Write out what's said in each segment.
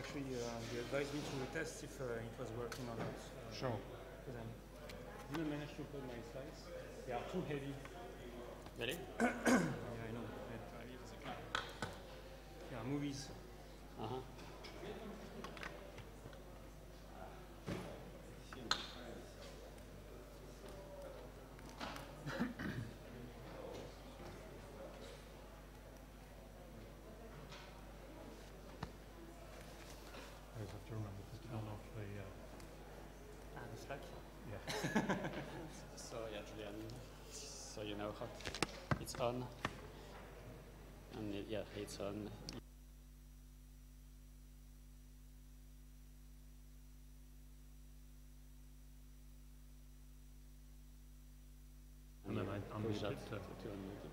actually, they advised me to test if it was working or not. Sure. Because I didn't manage to upload my slides. They are too heavy. Really? Yeah, I know. Yeah, movies. Uh-huh. I always have to remember to turn off the The Slack. yeah. So yeah, Julian, so you know how it's on, and yeah, it's on. And then I push unmute that it. to unmute it.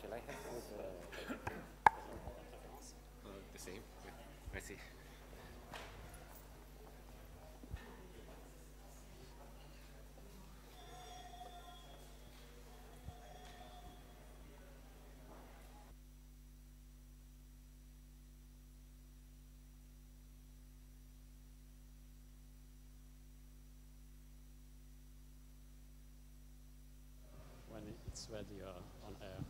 Shall I have with the same? I see. When it's ready, you're on air.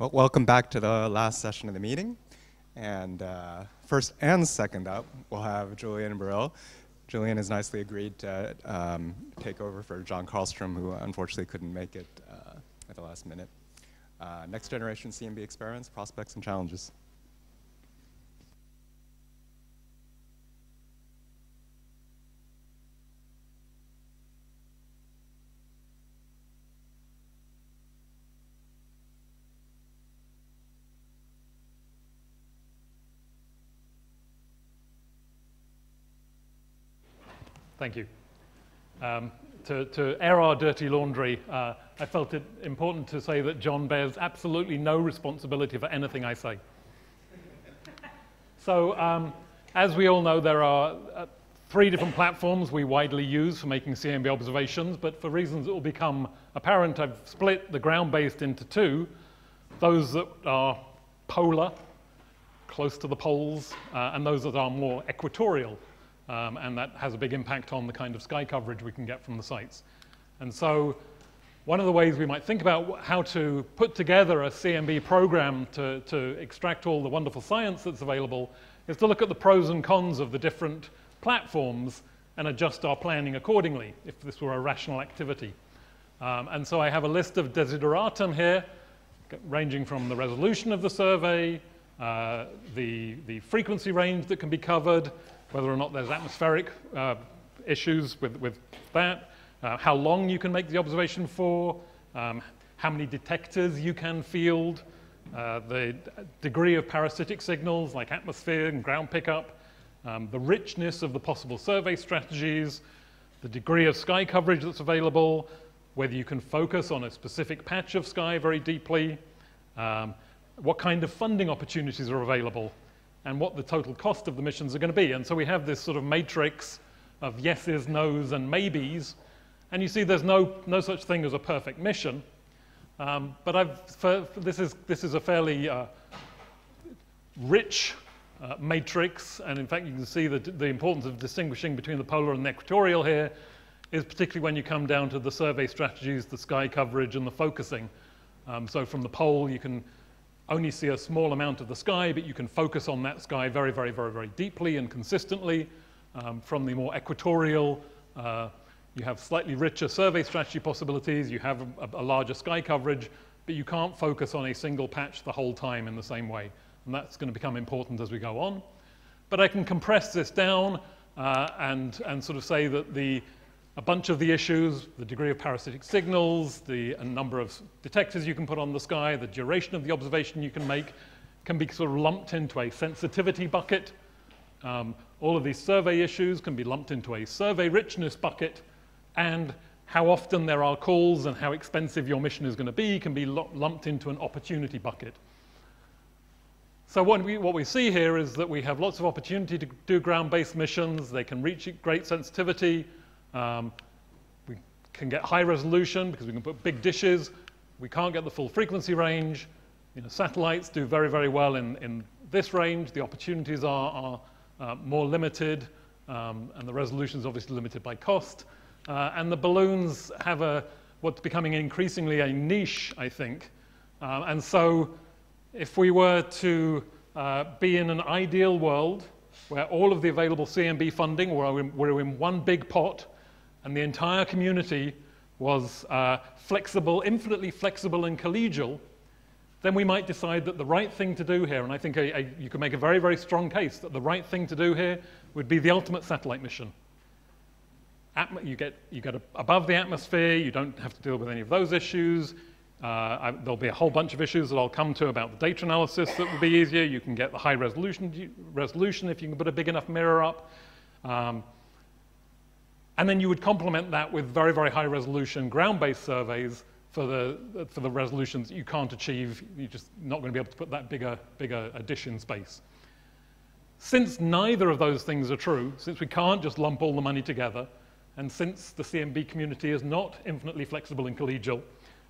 Well, welcome back to the last session of the meeting. And first and second up, we'll have Julian Burrell. Julian has nicely agreed to take over for John Karlstrom, who unfortunately couldn't make it at the last minute. Next generation CMB experiments, prospects and challenges. Thank you. To air our dirty laundry, I felt it important to say that John bears absolutely no responsibility for anything I say. So, as we all know, there are 3 different platforms we widely use for making CMB observations, but for reasons that will become apparent, I've split the ground-based into 2. Those that are polar, close to the poles, and those that are more equatorial. And that has a big impact on the kind of sky coverage we can get from the sites. And so one of the ways we might think about how to put together a CMB program to extract all the wonderful science that's available is to look at the pros and cons of the different platforms and adjust our planning accordingly, if this were a rational activity. And so I have a list of desideratum here, ranging from the resolution of the survey, the frequency range that can be covered, whether or not there's atmospheric issues with that, how long you can make the observation for, how many detectors you can field, the degree of parasitic signals like atmosphere and ground pickup, the richness of the possible survey strategies, the degree of sky coverage that's available, whether you can focus on a specific patch of sky very deeply, what kind of funding opportunities are available, and what the total cost of the missions are going to be. And so we have this sort of matrix of yeses, nos, and maybes. And you see there's no such thing as a perfect mission. But this is a fairly rich matrix. And in fact, you can see the importance of distinguishing between the polar and the equatorial here is particularly when you come down to the survey strategies, the sky coverage, and the focusing. So from the pole, you can only see a small amount of the sky, but you can focus on that sky very, very, very, very deeply and consistently. From the more equatorial, you have slightly richer survey strategy possibilities, you have a larger sky coverage, but you can't focus on a single patch the whole time in the same way. And that's going to become important as we go on. But I can compress this down and sort of say that a bunch of the issues, the degree of parasitic signals, the number of detectors you can put on the sky, the duration of the observation you can make, can be sort of lumped into a sensitivity bucket. All of these survey issues can be lumped into a survey richness bucket, and how often there are calls and how expensive your mission is going to be can be lumped into an opportunity bucket. So what we see here is that we have lots of opportunity to do ground-based missions. They can reach great sensitivity. We can get high resolution because we can put big dishes. We can't get the full frequency range. Satellites do very, very well in this range. The opportunities are more limited, and the resolution is obviously limited by cost. And the balloons have what's becoming increasingly a niche, I think. And so if we were to be in an ideal world where all of the available CMB funding were in one big pot, and the entire community was flexible, infinitely flexible and collegial, then we might decide that the right thing to do here, and I think you can make a very, very strong case that the right thing to do here would be the ultimate satellite mission. You get above the atmosphere, you don't have to deal with any of those issues. There'll be a whole bunch of issues that I'll come to about the data analysis that would be easier. You can get the high resolution if you can put a big enough mirror up. And then you would complement that with very, very high resolution ground-based surveys for the resolutions that you can't achieve. You're just not going to be able to put that bigger dish in space. Since neither of those things are true, since we can't just lump all the money together, and since the CMB community is not infinitely flexible and collegial,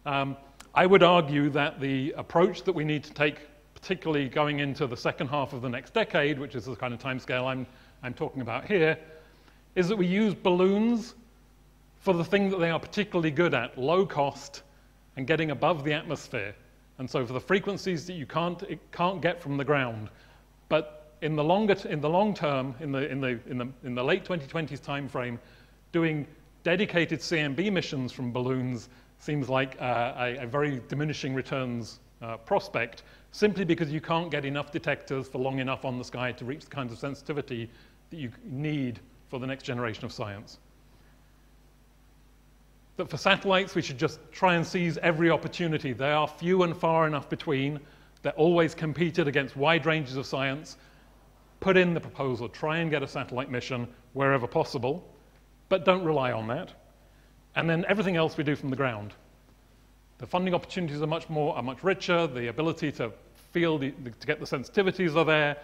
I would argue that the approach that we need to take, particularly going into the second half of the next decade, which is the kind of timescale I'm talking about here, is that we use balloons for the thing that they are particularly good at, low cost and getting above the atmosphere. And so for the frequencies that it can't get from the ground, but in the long term, in the late 2020s timeframe, doing dedicated CMB missions from balloons seems like a very diminishing returns prospect, simply because you can't get enough detectors for long enough on the sky to reach the kinds of sensitivity that you need for the next generation of science. That for satellites, we should just try and seize every opportunity. They are few and far enough between. They're always competed against wide ranges of science. Put in the proposal, try and get a satellite mission wherever possible, but don't rely on that. And then everything else we do from the ground. The funding opportunities are much richer. The ability to to get the sensitivities are there.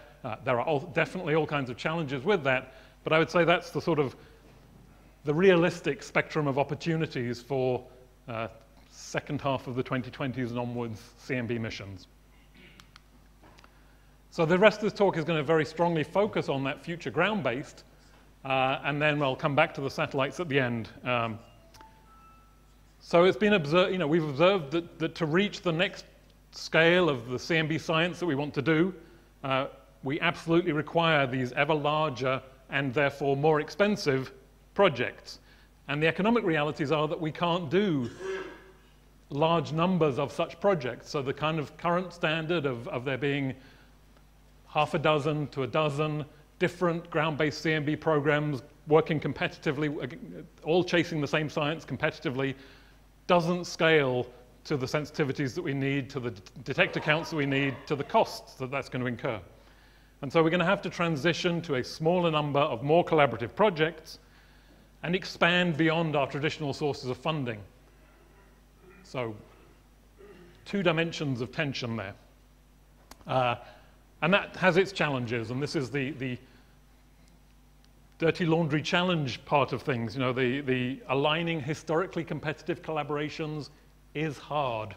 There are definitely all kinds of challenges with that, but I would say that's the sort of the realistic spectrum of opportunities for second half of the 2020s and onwards CMB missions. So the rest of this talk is going to very strongly focus on that future ground-based, and then we'll come back to the satellites at the end. So it's been observed, we've observed that to reach the next scale of the CMB science that we want to do, we absolutely require these ever larger and therefore more expensive projects. And the economic realities are that we can't do large numbers of such projects. So the kind of current standard of there being half a dozen to a dozen different ground-based CMB programs working competitively, all chasing the same science competitively, doesn't scale to the sensitivities that we need, to the detector counts that we need, to the costs that that's going to incur. And so we're going to have to transition to a smaller number of more collaborative projects and expand beyond our traditional sources of funding. So 2 dimensions of tension there. And that has its challenges, and this is the dirty laundry challenge part of things. The aligning historically competitive collaborations is hard.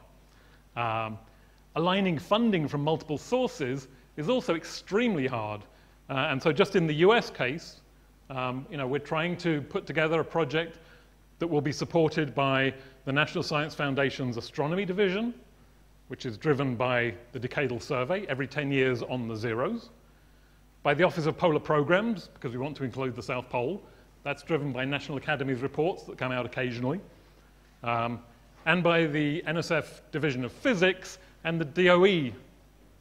Aligning funding from multiple sources is also extremely hard. And so just in the US case, we're trying to put together a project that will be supported by the National Science Foundation's Astronomy Division, which is driven by the Decadal Survey every 10 years on the zeros, by the Office of Polar Programs, because we want to include the South Pole. That's driven by National Academy's reports that come out occasionally, and by the NSF Division of Physics and the DOE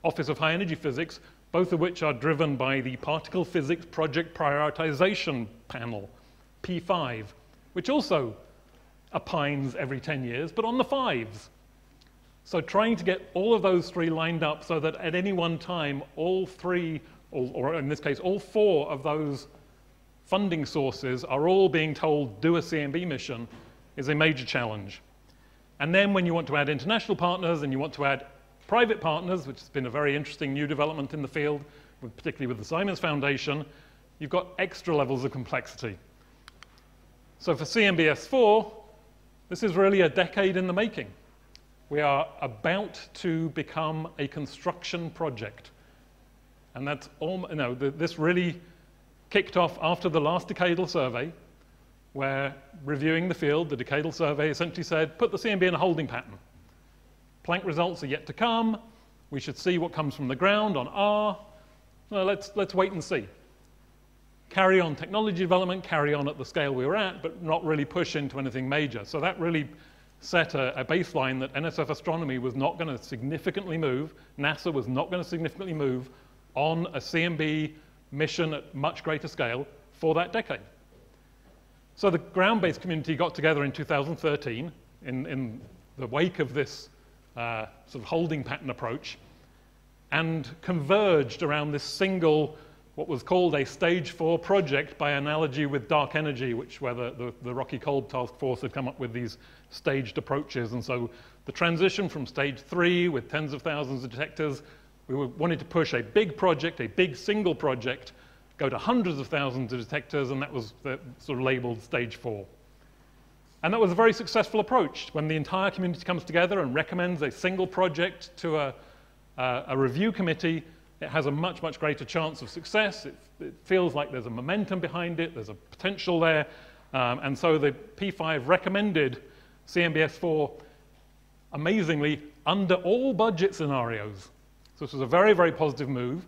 Office of High Energy Physics, both of which are driven by the Particle Physics Project Prioritization Panel, P5, which also opines every 10 years, but on the fives. So trying to get all of those 3 lined up so that at any one time, all 3, or in this case, all 4 of those funding sources are all being told, do a CMB mission, is a major challenge. And then when you want to add international partners and you want to add private partners, which has been a very interesting new development in the field, particularly with the Simons Foundation, you've got extra levels of complexity. So for CMBS4, this is really a decade in the making. We are about to become a construction project. And that's this really kicked off after the last decadal survey, where reviewing the field, the decadal survey essentially said, put the CMB in a holding pattern. Planck results are yet to come. We should see what comes from the ground on R. Well, let's wait and see. Carry on technology development, carry on at the scale we were at, but not really push into anything major. So that really set a baseline that NSF astronomy was not going to significantly move, NASA was not going to significantly move on a CMB mission at much greater scale for that decade. So the ground-based community got together in 2013 in the wake of this sort of holding pattern approach and converged around this single, what was called a stage 4 project by analogy with dark energy, where the Rocky Kolb task force had come up with these staged approaches. And so the transition from stage 3 with tens of thousands of detectors, we wanted to push a big project, a big single project, go to hundreds of thousands of detectors, and that was sort of labeled stage 4. And that was a very successful approach. When the entire community comes together and recommends a single project to a review committee, it has a much, much greater chance of success. It feels like there's a momentum behind it, there's a potential there. And so the P5 recommended CMBS4, amazingly, under all budget scenarios. So this was a very, very positive move.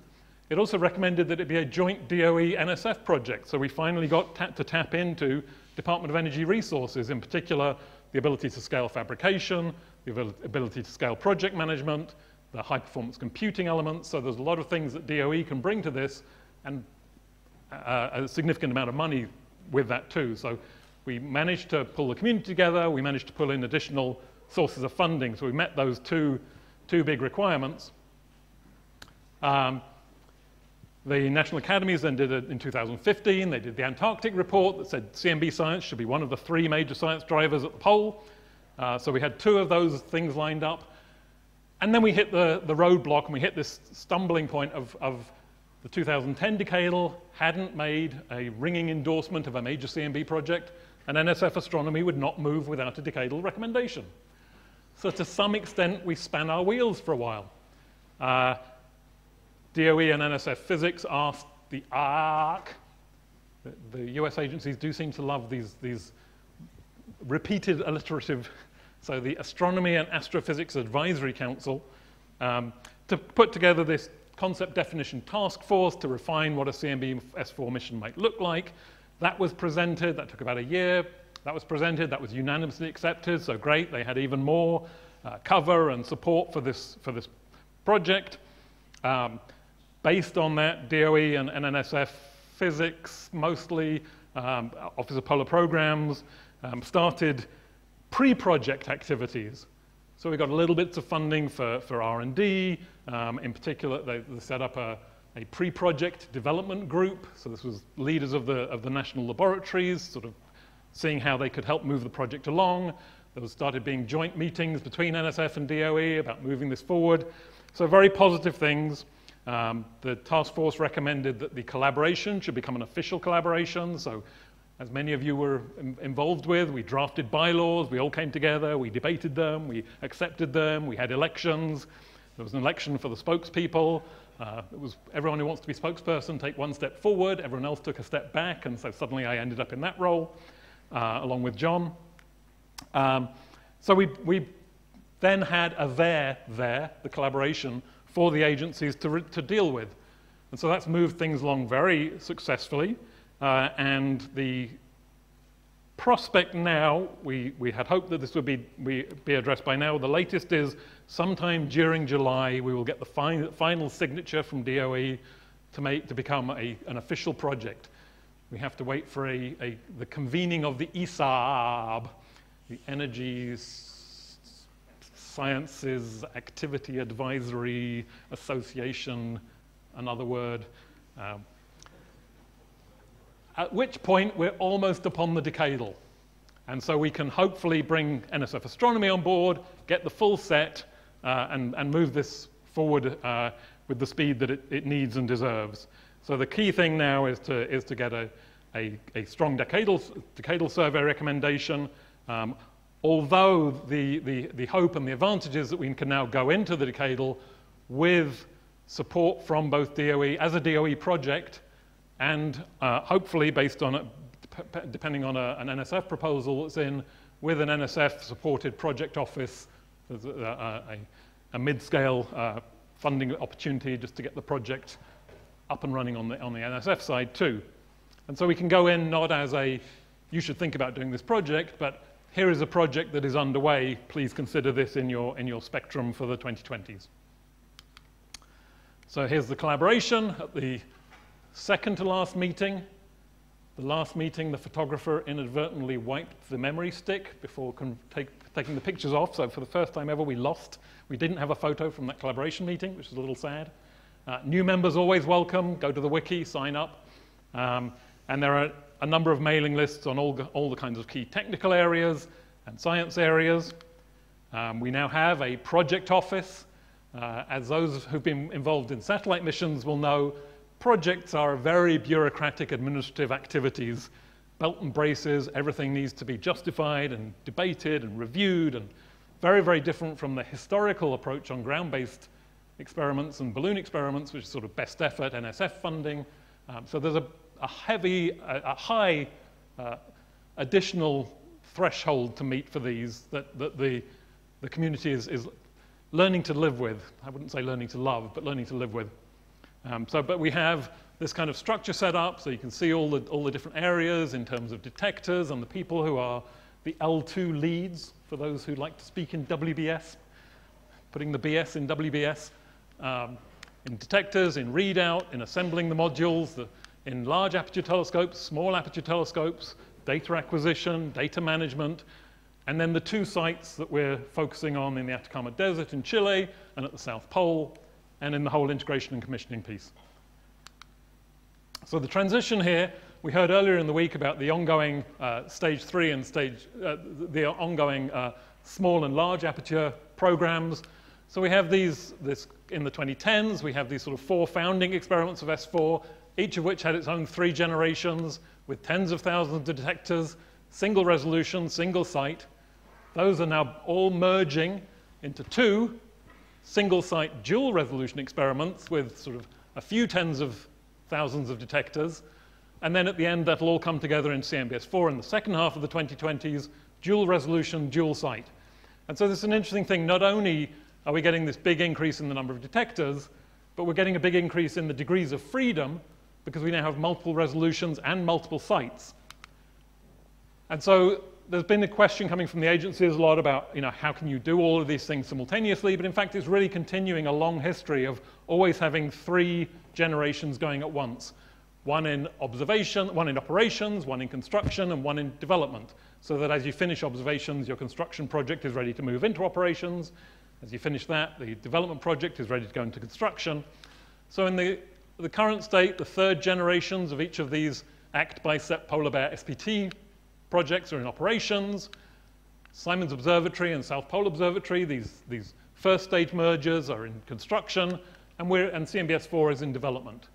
It also recommended that it be a joint DOE-NSF project. So we finally got to tap into Department of Energy resources, in particular, the ability to scale fabrication, the ability to scale project management, the high-performance computing elements. So there's a lot of things that DOE can bring to this, and a significant amount of money with that too. So we managed to pull the community together. We managed to pull in additional sources of funding. So we met those two big requirements. The National Academies then did it in 2015. They did the Antarctic report that said CMB science should be one of the 3 major science drivers at the pole. So we had 2 of those things lined up. And then we hit the roadblock, and we hit this stumbling point of the 2010 decadal hadn't made a ringing endorsement of a major CMB project, and NSF astronomy would not move without a decadal recommendation. So to some extent, we span our wheels for a while. DOE and NSF physics asked the ARC. The US agencies do seem to love these repeated alliterative, so the Astronomy and Astrophysics Advisory Council, to put together this concept definition task force to refine what a CMB S4 mission might look like. That was presented, that took about a year. That was presented, that was unanimously accepted, so great, they had even more cover and support for this project. Based on that, DOE and NSF physics, mostly, Office of Polar Programs, started pre-project activities. So we got a little bits of funding for R&D. In particular, they set up a pre-project development group. So this was leaders of the national laboratories, sort of seeing how they could help move the project along. There started being joint meetings between NSF and DOE about moving this forward. So very positive things. The task force recommended that the collaboration should become an official collaboration. So as many of you were involved with, we drafted bylaws, we all came together, we debated them, we accepted them, we had elections. There was an election for the spokespeople. It was everyone who wants to be spokesperson take one step forward, everyone else took a step back, and so suddenly I ended up in that role, along with John. So we then had the collaboration for the agencies to deal with. And so that's moved things along very successfully. And the prospect now, we had hoped that this would be addressed by now. The latest is sometime during July, we will get the final signature from DOE to become an official project. We have to wait for the convening of the ESAB, the Energy Sciences Activity Advisory Association, another word. At which point we're almost upon the decadal. And so we can hopefully bring NSF astronomy on board, get the full set, and move this forward with the speed that it needs and deserves. So the key thing now is to get a strong decadal survey recommendation. Although the hope and the advantage is that we can now go into the decadal with support from both DOE as a DOE project, and hopefully based on, depending on an NSF proposal that's in, with an NSF-supported project office, there's a mid-scale funding opportunity just to get the project up and running on the NSF side too. And so we can go in not as you should think about doing this project, but here is a project that is underway. Please consider this in your spectrum for the 2020s. So here's the collaboration at the second to last meeting. The last meeting, the photographer inadvertently wiped the memory stick before taking the pictures off. So for the first time ever, we didn't have a photo from that collaboration meeting, which is a little sad. New members always welcome. Go to the wiki, sign up. And there are a number of mailing lists on all the kinds of key technical areas and science areas. We now have a project office. As those who've been involved in satellite missions will know, projects are very bureaucratic administrative activities. Belt and braces, everything needs to be justified and debated and reviewed, and very, very different from the historical approach on ground-based experiments and balloon experiments, which is sort of best effort, NSF funding. So there's a high additional threshold to meet for these that the community is learning to live with. I wouldn't say learning to love, but learning to live with. But we have this kind of structure set up, so you can see all the different areas in terms of detectors and the people who are the L2 leads, for those who like to speak in WBS, putting the BS in WBS, in detectors, in readout, in assembling the modules, in large aperture telescopes, small aperture telescopes, data acquisition, data management, and then the two sites that we're focusing on in the Atacama Desert in Chile and at the South Pole, and in the whole integration and commissioning piece. So the transition here, we heard earlier in the week about the ongoing stage 3 and the ongoing small and large aperture programs. So we have this in the 2010s, we have these sort of 4 founding experiments of S4, each of which had its own 3 generations with tens of thousands of detectors, single resolution, single site. Those are now all merging into 2 single site dual resolution experiments with sort of a few tens of thousands of detectors. And then at the end, that'll all come together in CMBS4 in the second half of the 2020s, dual resolution, dual site. And so this is an interesting thing. Not only are we getting this big increase in the number of detectors, but we're getting a big increase in the degrees of freedom because we now have multiple resolutions and multiple sites. And so there's been a question coming from the agencies a lot about, how can you do all of these things simultaneously? But in fact, it's really continuing a long history of always having 3 generations going at once. One in observation, one in operations, one in construction, and one in development. So that as you finish observations, your construction project is ready to move into operations. As you finish that, the development project is ready to go into construction. So in the current state, the 3rd generations of each of these ACT, BICEP, Polar Bear, SPT projects are in operations. Simon's Observatory and South Pole Observatory, these first stage mergers are in construction, and CMBS4 is in development.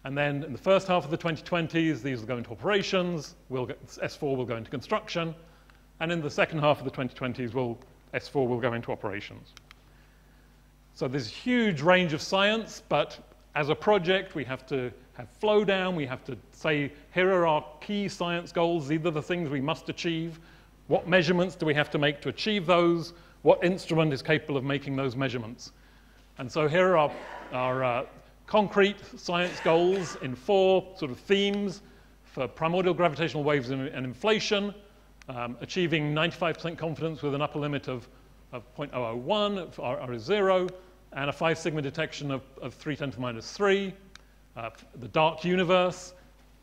And then in the first half of the 2020s, these will go into operations, S4 will go into construction, and in the second half of the 2020s, S4 will go into operations. So there's a huge range of science, but as a project, we have to have flow down, we have to say, here are our key science goals, these are the things we must achieve, what measurements do we have to make to achieve those, what instrument is capable of making those measurements. And so here are our concrete science goals in 4 sort of themes for primordial gravitational waves and inflation, achieving 95% confidence with an upper limit of 0.001, R is 0, and a 5 sigma detection of 3 × 10⁻³. The dark universe,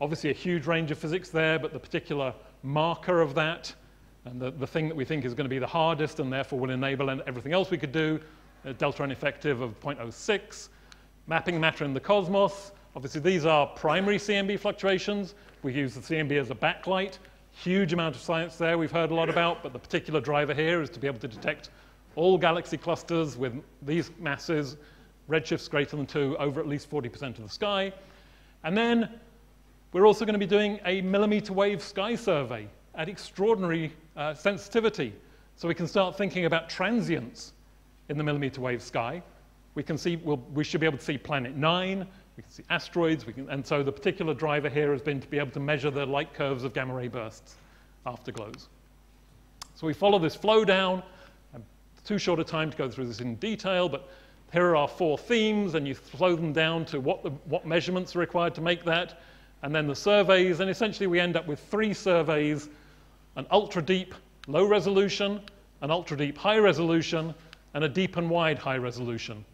obviously a huge range of physics there, but the particular marker of that, and the thing that we think is going to be the hardest and therefore will enable everything else we could do, a delta N effective of 0.06. Mapping matter in the cosmos. Obviously, these are primary CMB fluctuations. We use the CMB as a backlight. Huge amount of science there we've heard a lot about, but the particular driver here is to be able to detect all galaxy clusters with these masses, redshifts greater than 2, over at least 40% of the sky. And then we're also going to be doing a millimeter wave sky survey at extraordinary sensitivity. So we can start thinking about transients in the millimeter wave sky. We should be able to see Planet 9, we can see asteroids, and so the particular driver here has been to be able to measure the light curves of gamma ray bursts, afterglows. So we follow this flow down. Too short a time to go through this in detail, but here are our 4 themes, and you flow them down to what measurements are required to make that, and then the surveys, and essentially we end up with 3 surveys, an ultra-deep low resolution, an ultra-deep high resolution, and a deep and wide high resolution.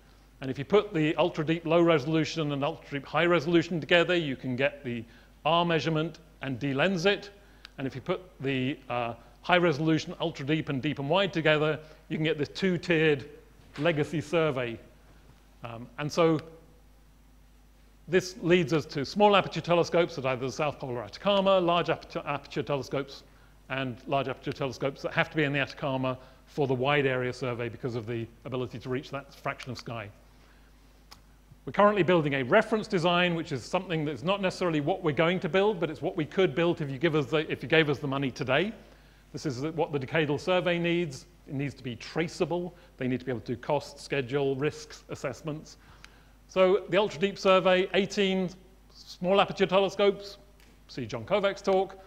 And if you put the ultra-deep low resolution and ultra-deep high resolution together, you can get the R measurement and de-lens it. And if you put the high resolution, ultra-deep, and deep and wide together, you can get this 2-tiered legacy survey. And so this leads us to small aperture telescopes at either the South Pole or Atacama, large aperture telescopes, and large aperture telescopes that have to be in the Atacama for the wide area survey because of the ability to reach that fraction of sky. We're currently building a reference design, which is something that's not necessarily what we're going to build, but it's what we could build if you gave us the money today. This is what the decadal survey needs. It needs to be traceable. They need to be able to do cost, schedule, risks, assessments. So the ultra-deep survey, 18 small aperture telescopes, see John Kovac's talk,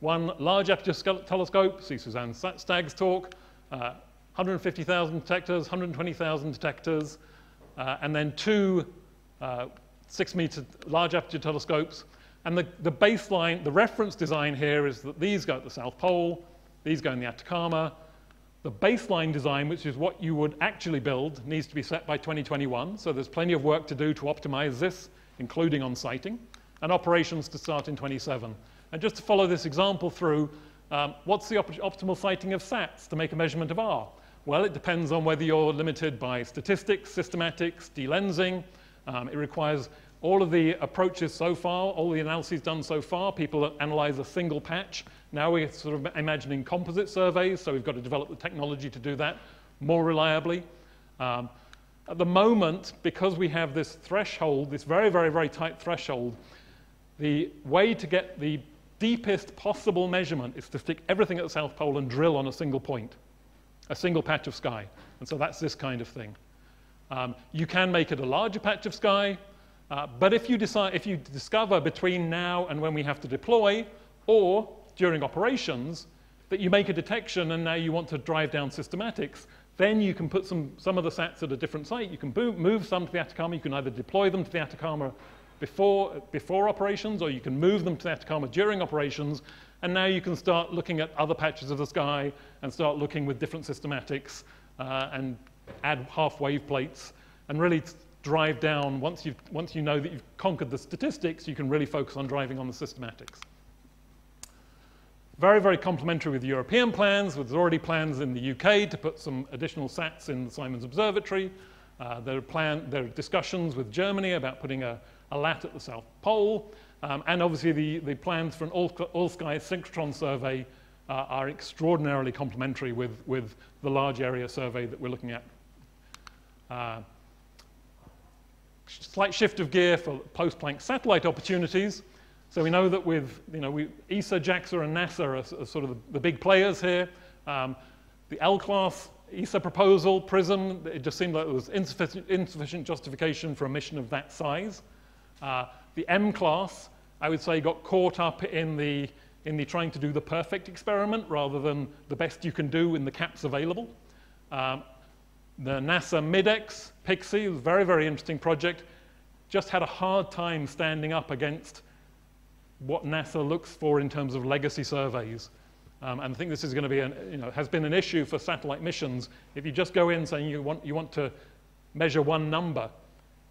1 large aperture telescope, see Suzanne Stagg's talk, 150,000 detectors, 120,000 detectors, and then two 6-meter large aperture telescopes. And the baseline, the reference design here is that these go at the South Pole, these go in the Atacama. The baseline design, which is what you would actually build, needs to be set by 2021. So there's plenty of work to do to optimize this, including on sighting, and operations to start in 27. And just to follow this example through, what's the optimal sighting of SATs to make a measurement of R? Well, it depends on whether you're limited by statistics, systematics, delensing. It requires all of the approaches so far, all the analyses done so far. People analyze a single patch. Now we're sort of imagining composite surveys, so we've got to develop the technology to do that more reliably. At the moment, because we have this threshold, this very, very, very tight threshold, the way to get the deepest possible measurement is to stick everything at the South Pole and drill on a single point, a single patch of sky. And so that's this kind of thing. You can make it a larger patch of sky, but if you discover between now and when we have to deploy, or during operations, that you make a detection and now you want to drive down systematics, then you can put some of the SATs at a different site. You can move some to the Atacama. You can either deploy them to the Atacama before operations, or you can move them to the Atacama during operations, and now you can start looking at other patches of the sky and start looking with different systematics and add half-wave plates and really drive down. Once you know that you've conquered the statistics, you can really focus on driving on the systematics. Very, very complementary with European plans. There's already plans in the UK to put some additional SATs in the Simons Observatory. There are discussions with Germany about putting a LAT at the South Pole. And obviously the plans for an all-sky synchrotron survey are extraordinarily complementary with the large area survey that we're looking at. Slight shift of gear for post-Planck satellite opportunities. So we know that with ESA, JAXA, and NASA are sort of the big players here. The L-class ESA proposal, PRISM, it just seemed like there was insufficient justification for a mission of that size. The M-class, I would say, got caught up in the trying to do the perfect experiment rather than the best you can do in the caps available. The NASA MIDEX, PIXI, was a very, very interesting project, just had a hard time standing up against what NASA looks for in terms of legacy surveys. And I think this is going to be, has been an issue for satellite missions. If you just go in saying you want to measure one number,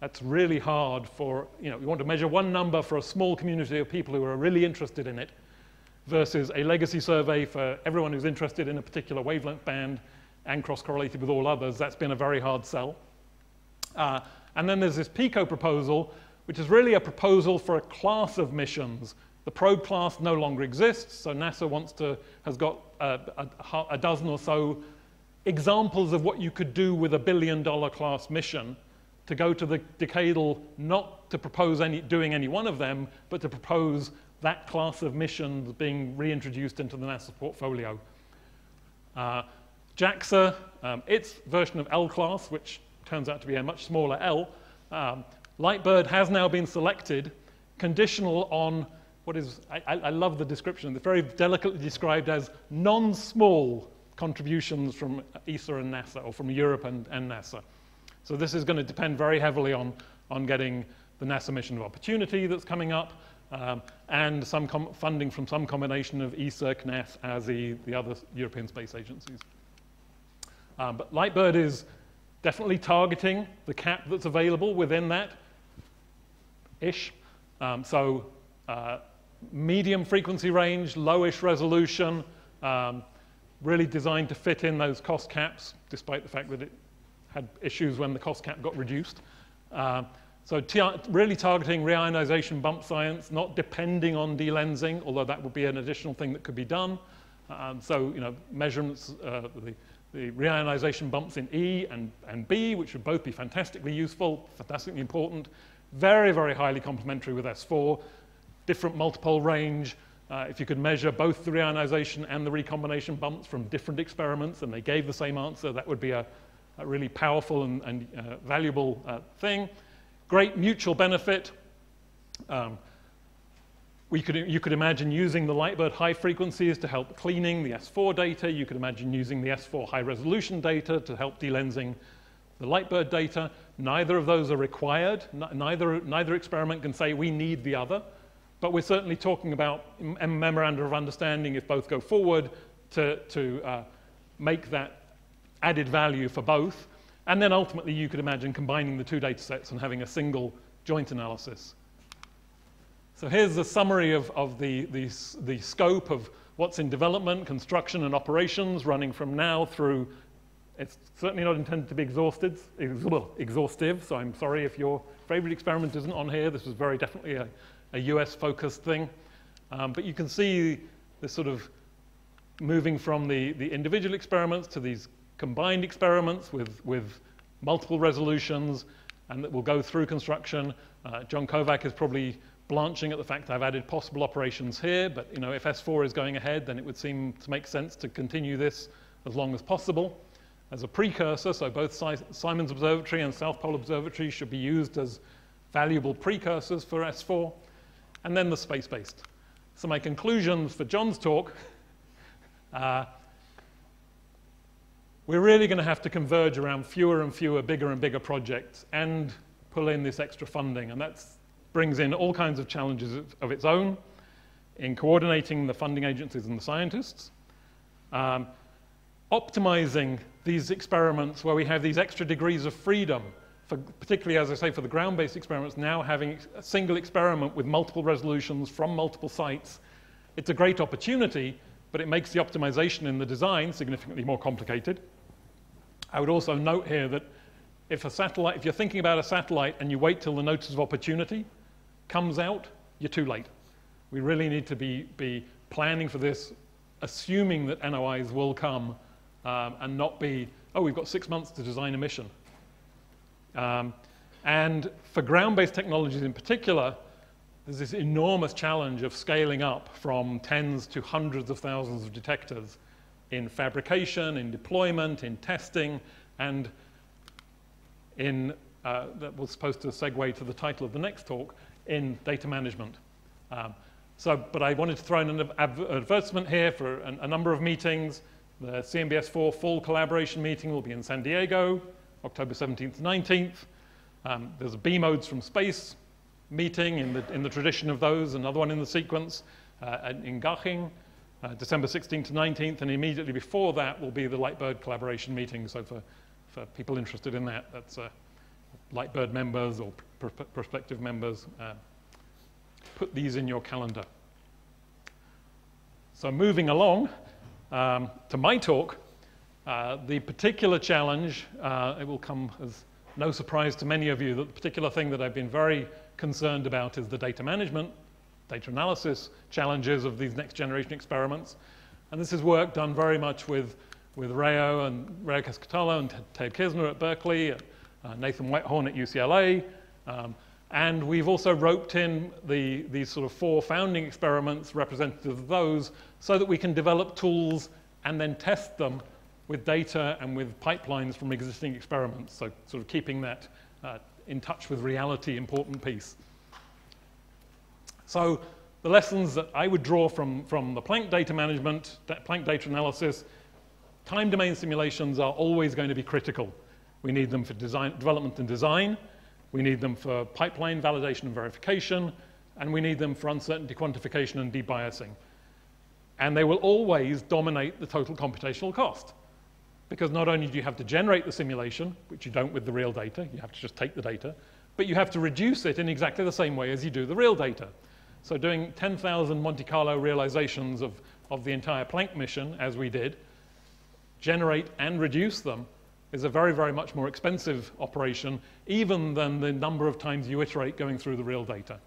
that's really hard for, you want to measure one number for a small community of people who are really interested in it versus a legacy survey for everyone who's interested in a particular wavelength band and cross-correlated with all others. That's been a very hard sell. And then there's this PICO proposal, which is really a proposal for a class of missions. The probe class no longer exists, so NASA has got a dozen or so examples of what you could do with a billion-dollar class mission to go to the decadal, not to propose doing any one of them, but to propose that class of missions being reintroduced into the NASA portfolio. JAXA, its version of L-class, which turns out to be a much smaller L, Lightbird has now been selected, conditional on what is, I love the description, it's very delicately described as non-small contributions from ESA and NASA, or from Europe and NASA. So this is going to depend very heavily on getting the NASA mission of opportunity that's coming up, and some funding from some combination of ESA, CNES, ASI, the other European space agencies. But Lightbird is definitely targeting the cap that's available within that-ish. Medium frequency range, lowish resolution, really designed to fit in those cost caps, despite the fact that it had issues when the cost cap got reduced. Really targeting reionization bump science, not depending on delensing, although that would be an additional thing that could be done. Measurements, the reionization bumps in E and B, which would both be fantastically useful, fantastically important, very, very highly complementary with S4, different multipole range. If you could measure both the reionization and the recombination bumps from different experiments and they gave the same answer, that would be a really powerful and valuable thing. Great mutual benefit. You could imagine using the Lightbird high frequencies to help cleaning the S4 data. You could imagine using the S4 high resolution data to help delensing the Lightbird data. Neither of those are required. Neither experiment can say we need the other. But we're certainly talking about a memorandum of understanding, if both go forward, to make that added value for both. And then ultimately you could imagine combining the two data sets and having a single joint analysis. So here's a summary of the scope of what's in development, construction, and operations running from now through. It's certainly not intended to be exhaustive, so I'm sorry if your favorite experiment isn't on here. This was very definitely a US-focused thing. But you can see this sort of moving from the individual experiments to these combined experiments with multiple resolutions, and that will go through construction. John Kovac is probably blanching at the fact I've added possible operations here, but if S4 is going ahead, then it would seem to make sense to continue this as long as possible. As a precursor, so both Simons Observatory and South Pole Observatory should be used as valuable precursors for S4, and then the space-based. So my conclusions for John's talk, we're really going to have to converge around fewer and fewer, bigger and bigger projects and pull in this extra funding, and that brings in all kinds of challenges of its own in coordinating the funding agencies and the scientists, optimizing these experiments where we have these extra degrees of freedom, particularly, as I say, for the ground-based experiments, now having a single experiment with multiple resolutions from multiple sites. It's a great opportunity, but it makes the optimization in the design significantly more complicated. I would also note here that if you're thinking about a satellite and you wait till the notice of opportunity comes out, you're too late. We really need to be planning for this, assuming that NOIs will come, and not be, oh, we've got 6 months to design a mission. And for ground-based technologies in particular, there's this enormous challenge of scaling up from tens to hundreds of thousands of detectors in fabrication, in deployment, in testing, and in, that was supposed to segue to the title of the next talk, in data management. But I wanted to throw in an advertisement here for a number of meetings. The CMBS4 full collaboration meeting will be in San Diego, October 17th to 19th. There's a B-Modes from Space meeting in the tradition of those, another one in the sequence in Garching, December 16th to 19th, and immediately before that will be the Lightbird collaboration meeting. So for people interested in that, that's Lightbird members or prospective members, put these in your calendar. So moving along to my talk, the particular challenge, it will come as no surprise to many of you that the particular thing that I've been very concerned about is the data management, data analysis challenges of these next generation experiments. And this is work done very much with Rayo Cascatello and Ted Kisner at Berkeley, Nathan Whitehorn at UCLA. And we've also roped in these sort of 4 founding experiments representative of those so that we can develop tools and then test them with data and with pipelines from existing experiments. So sort of keeping that in touch with reality important piece. So the lessons that I would draw from the Planck data management, Planck data analysis, time domain simulations are always going to be critical. We need them for development and design. We need them for pipeline validation and verification. And we need them for uncertainty quantification and debiasing. And they will always dominate the total computational cost. Because not only do you have to generate the simulation, which you don't with the real data, you have to just take the data, but you have to reduce it in exactly the same way as you do the real data. So doing 10,000 Monte Carlo realizations of the entire Planck mission, as we did, generate and reduce them, is a very, very much more expensive operation, even than the number of times you iterate going through the real data.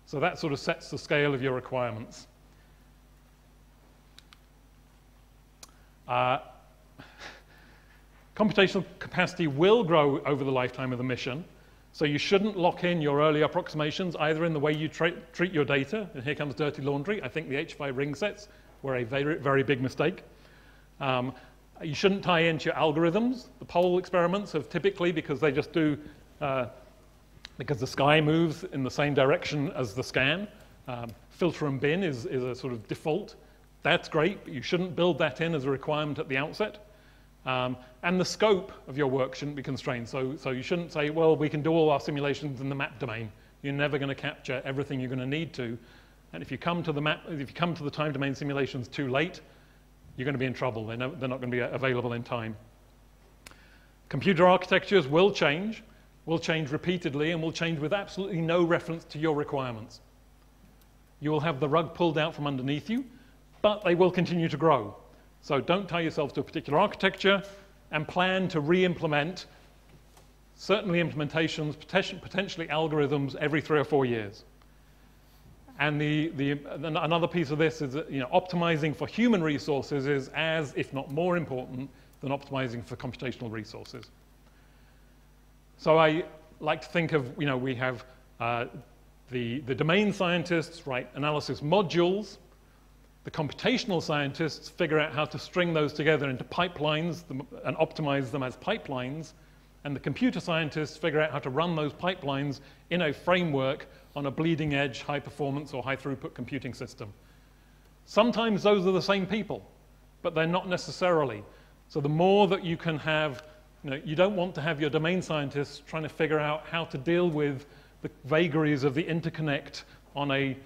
So that sort of sets the scale of your requirements. Computational capacity will grow over the lifetime of the mission, so you shouldn't lock in your early approximations either in the way you treat your data, and here comes dirty laundry. I think the H5 ring sets were a very, very big mistake. You shouldn't tie into your algorithms. The pole experiments have typically, because they just do, because the sky moves in the same direction as the scan, filter and bin is a sort of default. That's great, but you shouldn't build that in as a requirement at the outset. And the scope of your work shouldn't be constrained. So you shouldn't say, well, we can do all our simulations in the map domain. You're never going to capture everything you're going to need to. And if you come to the time domain simulations too late, you're going to be in trouble. They're not going to be available in time. Computer architectures will change repeatedly, and will change with absolutely no reference to your requirements. You will have the rug pulled out from underneath you, but they will continue to grow. So don't tie yourselves to a particular architecture, and plan to re-implement certainly implementations, potentially algorithms every 3 or 4 years. And another piece of this is that, optimizing for human resources is as, if not more important, than optimizing for computational resources. So I like to think of, we have the domain scientists write analysis modules. The computational scientists figure out how to string those together into pipelines and optimize them as pipelines. And the computer scientists figure out how to run those pipelines in a framework on a bleeding edge, high performance or high throughput computing system. Sometimes those are the same people, but they're not necessarily. So the more that you can have, you don't want to have your domain scientists trying to figure out how to deal with the vagaries of the interconnect on a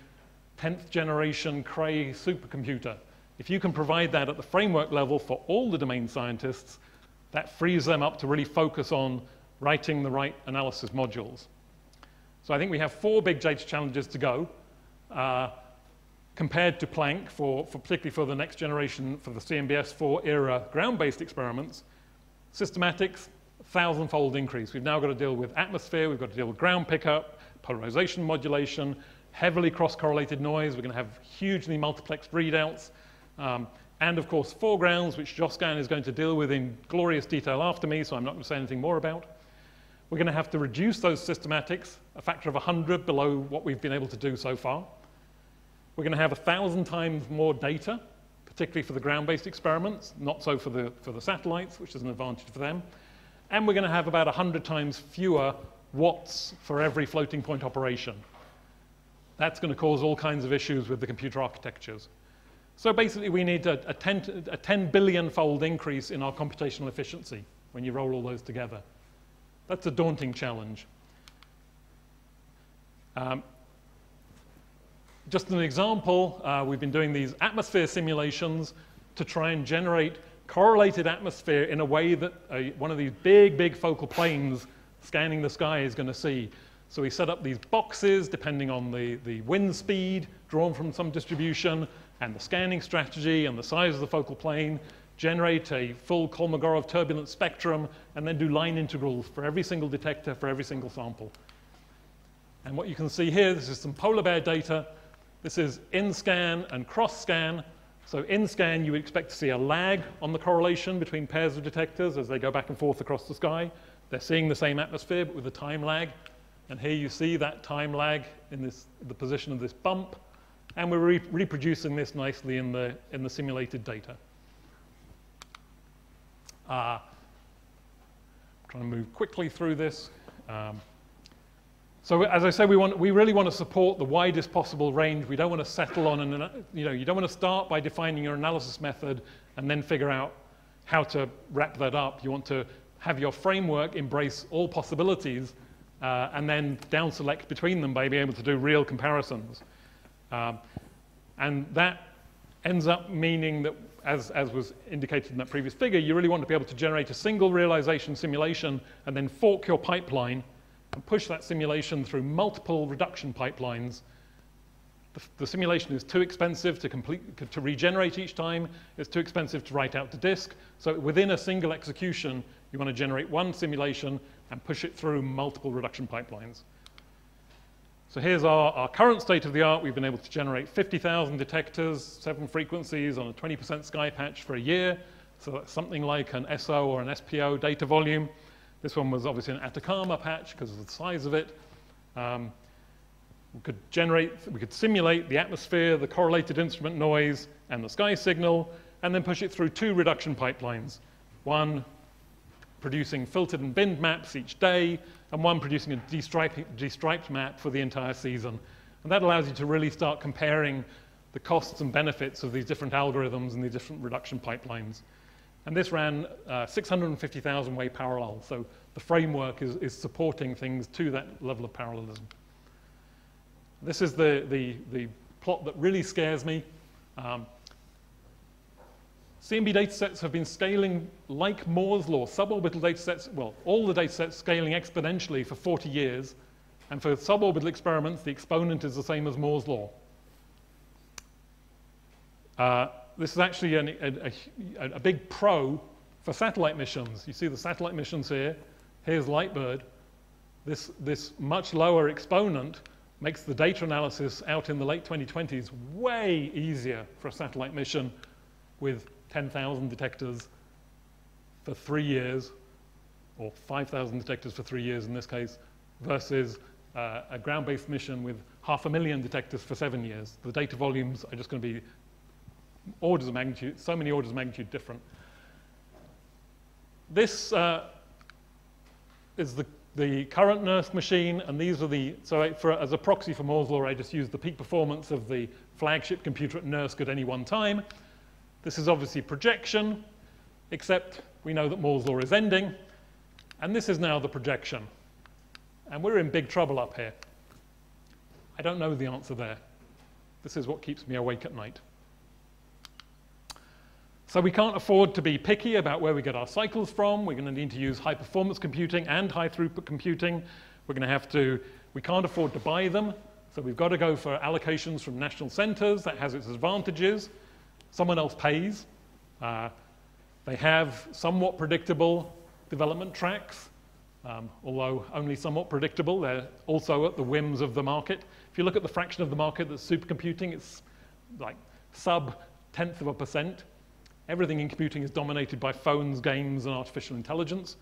10th generation Cray supercomputer. If you can provide that at the framework level for all the domain scientists, that frees them up to really focus on writing the right analysis modules. So I think we have 4 big data challenges to go. Compared to Planck, particularly for the next generation, for the CMBS4 era ground-based experiments, systematics, 1,000-fold increase. We've now got to deal with atmosphere, we've got to deal with ground pickup, polarization modulation, heavily cross-correlated noise. We're going to have hugely multiplexed readouts, and of course foregrounds, which Joscan is going to deal with in glorious detail after me, so I'm not going to say anything more about. We're going to have to reduce those systematics a factor of 100 below what we've been able to do so far. We're going to have 1,000 times more data, particularly for the ground-based experiments, not so for the satellites, which is an advantage for them. And we're going to have about 100 times fewer watts for every floating point operation. That's going to cause all kinds of issues with the computer architectures. So basically, we need a 10 billion-fold increase in our computational efficiency when you roll all those together. That's a daunting challenge. Just an example, we've been doing these atmosphere simulations to try and generate correlated atmosphere in a way that one of these big focal planes scanning the sky is going to see. So we set up these boxes depending on the wind speed drawn from some distribution and the scanning strategy and the size of the focal plane, generate a full Kolmogorov turbulent spectrum, and then do line integrals for every single detector for every single sample. And what you can see here, this is some polar bear data. This is in-scan and cross-scan. So in-scan, you would expect to see a lag on the correlation between pairs of detectors as they go back and forth across the sky. They're seeing the same atmosphere, but with a time lag. And here you see that time lag in the position of this bump. And we're reproducing this nicely in the simulated data. Trying to move quickly through this. So as I say, we really want to support the widest possible range. We don't want to settle on you don't want to start by defining your analysis method and then figure out how to wrap that up. You want to have your framework embrace all possibilities and then down select between them by being able to do real comparisons. And that ends up meaning that, as was indicated in that previous figure, you really want to be able to generate a single realization simulation and then fork your pipeline and push that simulation through multiple reduction pipelines. The simulation is too expensive to regenerate each time. It's too expensive to write out to disk. So within a single execution, you want to generate one simulation and push it through multiple reduction pipelines. So here's our current state of the art. We've been able to generate 50,000 detectors, 7 frequencies on a 20% sky patch for a year. So that's something like an SO or an SPO data volume. This one was obviously an Atacama patch because of the size of it. We could simulate the atmosphere, the correlated instrument noise, and the sky signal, and then push it through 2 reduction pipelines. One producing filtered and binned maps each day, and one producing a destriped map for the entire season. And that allows you to really start comparing the costs and benefits of these different algorithms and these different reduction pipelines. And this ran 650,000 way parallel. So the framework is supporting things to that level of parallelism. This is the plot that really scares me. CMB datasets have been scaling like Moore's law. Suborbital datasets, well, all the datasets scaling exponentially for 40 years. And for suborbital experiments, the exponent is the same as Moore's law. This is actually a big pro for satellite missions. You see the satellite missions here. Here's Lightbird. This much lower exponent makes the data analysis out in the late 2020s way easier for a satellite mission with 10,000 detectors for 3 years, or 5,000 detectors for 3 years in this case, versus a ground-based mission with 500,000 detectors for 7 years. The data volumes are just going to be orders of magnitude, so many orders of magnitude different. This is the current NERSC machine, and these are as a proxy for Moore's law, I just used the peak performance of the flagship computer at NERSC at any one time. This is obviously projection, except we know that Moore's law is ending, and this is now the projection. And we're in big trouble up here. I don't know the answer there. This is what keeps me awake at night. So we can't afford to be picky about where we get our cycles from. We're going to need to use high-performance computing and high-throughput computing. We can't afford to buy them, so we've got to go for allocations from national centers. That has its advantages. Someone else pays. They have somewhat predictable development tracks, although only somewhat predictable. They're also at the whims of the market. If you look at the fraction of the market that's supercomputing, it's like sub-0.1%. Everything in computing is dominated by phones, games, and artificial intelligence.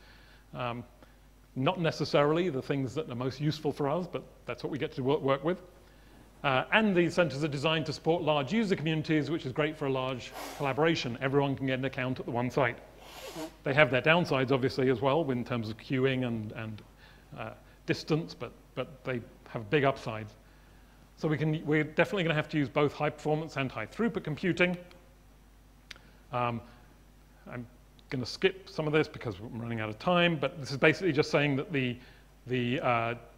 Not necessarily the things that are most useful for us, but that's what we get to work with. And these centers are designed to support large user communities, which is great for a large collaboration. Everyone can get an account at the one site. They have their downsides, obviously, as well, in terms of queuing and distance, but they have big upsides. So we're definitely going to have to use both high performance and high throughput computing. I'm going to skip some of this because I'm running out of time, but this is basically just saying that the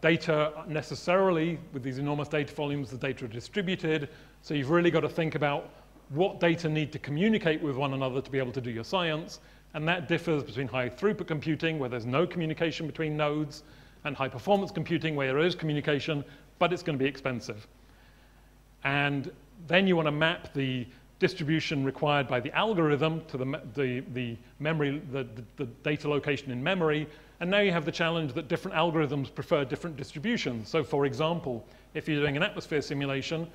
data necessarily, with these enormous data volumes, the data are distributed, so you've really got to think about what data need to communicate with one another to be able to do your science, and that differs between high throughput computing, where there's no communication between nodes, and high performance computing, where there is communication, but it's going to be expensive. And then you want to map the distribution required by the algorithm to the memory, the data location in memory, and now you have the challenge that different algorithms prefer different distributions. So for example, if you're doing an atmosphere simulation,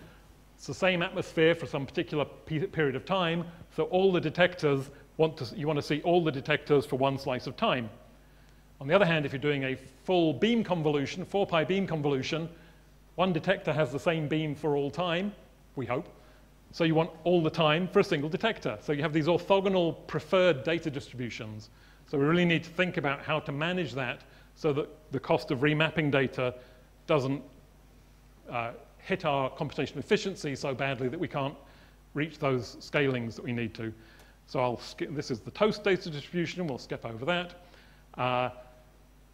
it's the same atmosphere for some particular period of time, so all the detectors you want to see all the detectors for one slice of time. On the other hand, if you're doing a full beam convolution, 4-pi beam convolution, one detector has the same beam for all time, we hope. So you want all the time for a single detector. So you have these orthogonal preferred data distributions. So we really need to think about how to manage that so that the cost of remapping data doesn't hit our computational efficiency so badly that we can't reach those scalings that we need to. So I'll skip, this is the toast data distribution, we'll skip over that.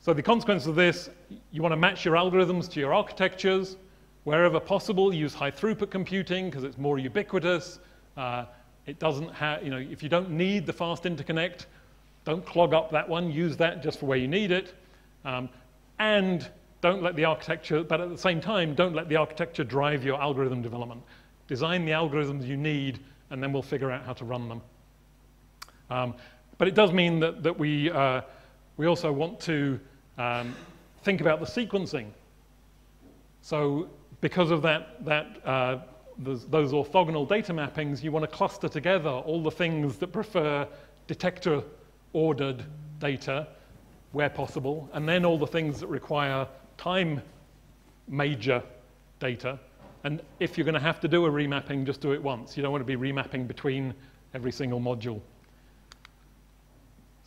So the consequence of this, you want to match your algorithms to your architectures. Wherever possible, use high throughput computing because it's more ubiquitous. It doesn't have, if you don't need the fast interconnect, don't clog up that one. Use that just for where you need it. And don't let the architecture, but at the same time, don't let the architecture drive your algorithm development. Design the algorithms you need, and then we'll figure out how to run them. But it does mean that we also want to think about the sequencing. So because of those orthogonal data mappings, you want to cluster together all the things that prefer detector-ordered data where possible, and then all the things that require time major data. And if you're going to have to do a remapping, just do it once. You don't want to be remapping between every single module.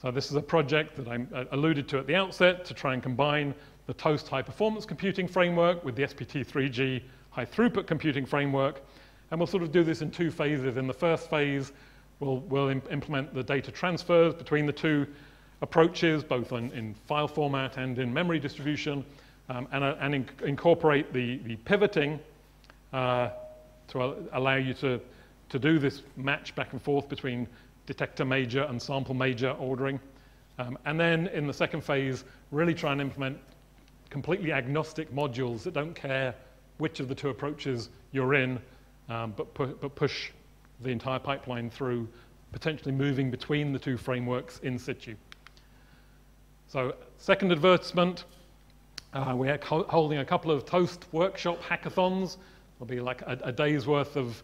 So this is a project that I alluded to at the outset to try and combine the Toast high-performance computing framework with the SPT3G high throughput computing framework. And we'll sort of do this in 2 phases. In the first phase, we'll implement the data transfers between the 2 approaches, both in file format and in memory distribution, and incorporate the pivoting to allow you to do this match back and forth between detector major and sample major ordering. And then in the second phase, really try and implement completely agnostic modules that don't care which of the 2 approaches you're in, but push the entire pipeline through, potentially moving between the 2 frameworks in situ. So second advertisement, we're holding a couple of Toast workshop hackathons. There'll be like a day's worth of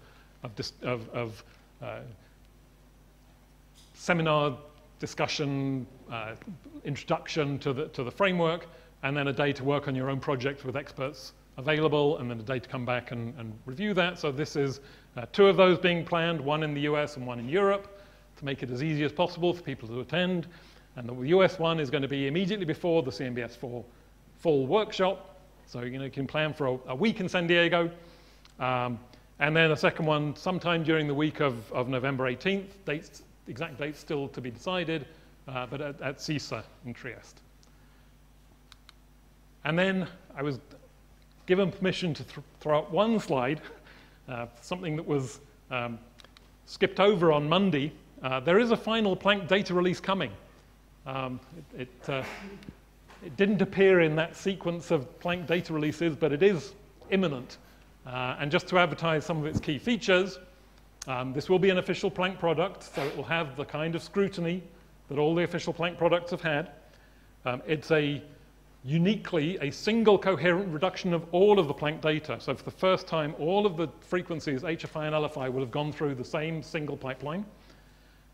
seminar discussion, introduction to the framework, and then a day to work on your own project with experts available, and then a day to come back and review that. So this is 2 of those being planned, 1 in the US and 1 in Europe, to make it as easy as possible for people to attend. And the US one is going to be immediately before the CMBS4 fall workshop. So you can plan for a week in San Diego. And then a second one sometime during the week of November 18th. Exact dates still to be decided, but at CISA in Trieste. And then I was given permission to throw out 1 slide, something that was skipped over on Monday. There is a final Planck data release coming. It didn't appear in that sequence of Planck data releases, but it is imminent. And just to advertise some of its key features, this will be an official Planck product, so it will have the kind of scrutiny that all the official Planck products have had. It's uniquely a single coherent reduction of all of the Planck data. So for the first time, all of the frequencies, HFI and LFI, will have gone through the same single pipeline.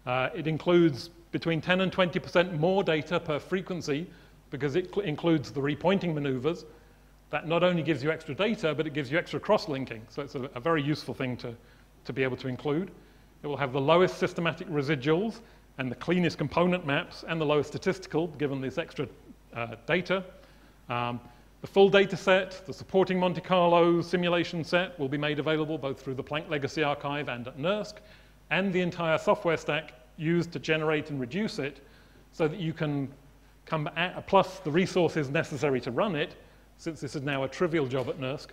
It includes between 10 and 20% more data per frequency, because it includes the repointing maneuvers. That not only gives you extra data, but it gives you extra cross-linking. So it's a very useful thing to be able to include. It will have the lowest systematic residuals and the cleanest component maps and the lowest statistical, given this extra data. The full data set, the supporting Monte Carlo simulation set will be made available both through the Planck Legacy Archive and at NERSC, and the entire software stack used to generate and reduce it, so that you can come at, plus the resources necessary to run it, since this is now a trivial job at NERSC.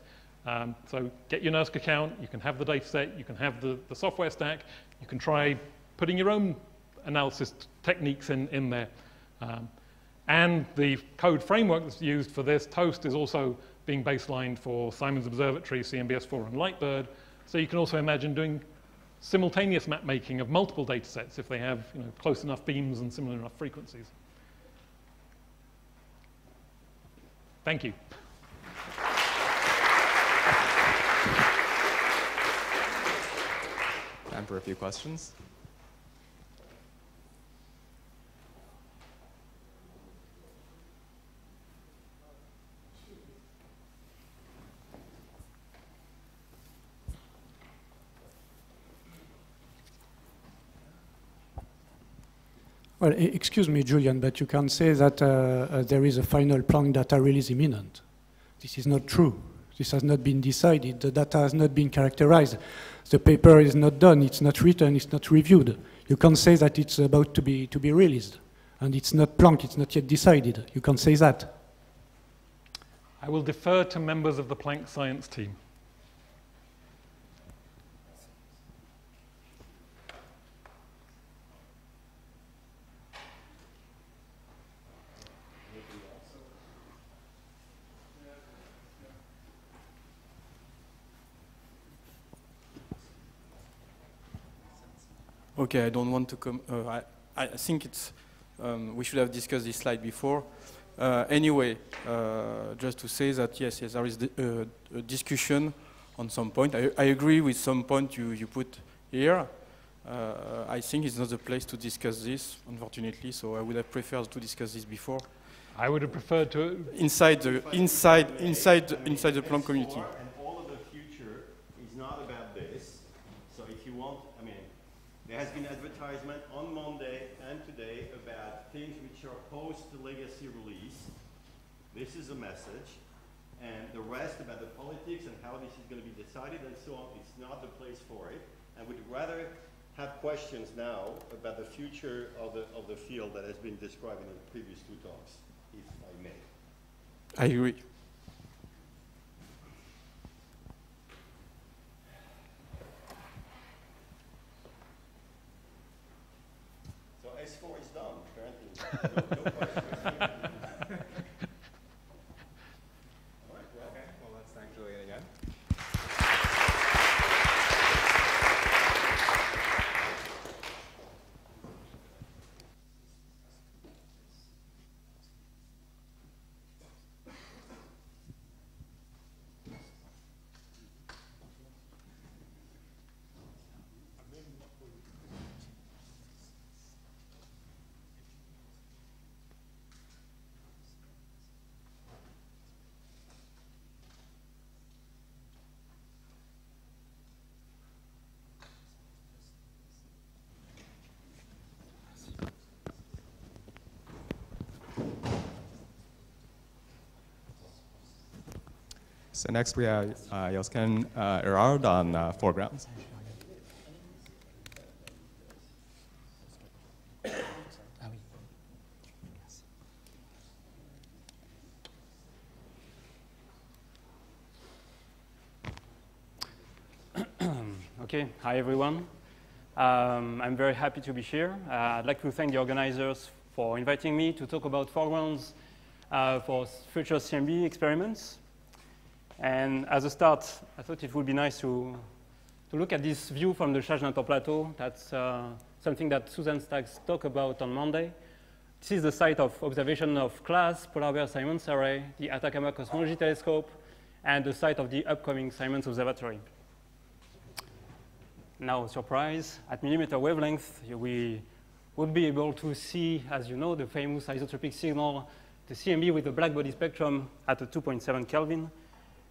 So get your NERSC account, you can have the data set, you can have the software stack, you can try putting your own analysis techniques in there. And the code framework that's used for this, Toast, is also being baselined for Simons Observatory, CMBS4, and Lightbird. So you can also imagine doing simultaneous map making of multiple data sets if they have close enough beams and similar enough frequencies. Thank you. Time for a few questions. Well, excuse me, Julian, but you can't say that there is a final Planck data release imminent. This is not true. This has not been decided. The data has not been characterized. The paper is not done. It's not written. It's not reviewed. You can't say that it's about to be released. And it's not Planck. It's not yet decided. You can't say that. I will defer to members of the Planck science team. Okay, I don't want to come. I think it's we should have discussed this slide before. Anyway, just to say that yes, there is a discussion on some point. I agree with some point you put here. I think it's not the place to discuss this, unfortunately. So I would have preferred to discuss this before. I would have preferred to inside the Planck community. And all of the future is not about this. So if you want, I mean, there has been advertisement on Monday and today about things which are post the legacy release. This is a message. And the rest about the politics and how this is going to be decided and so on, it's not the place for it. I would rather have questions now about the future of the field that has been described in the previous two talks, if I may. I agree. So S4 is done, apparently. No questions. All right, well. Okay, well, let's thank Julian again. So next we have Josken Erard on foregrounds. Okay, hi everyone. I'm very happy to be here. I'd like to thank the organizers for inviting me to talk about foregrounds for future CMB experiments. And as a start, I thought it would be nice to look at this view from the Charge-Natter Plateau. That's something that Susan Staggs talked about on Monday. This is the site of observation of CLASS, Polar Bear Simons Array, the Atacama Cosmology Telescope, and the site of the upcoming Simons Observatory. Now, surprise, at millimeter wavelength, we would be able to see, as you know, the famous isotropic signal, the CMB with the black body spectrum at a 2.7 Kelvin.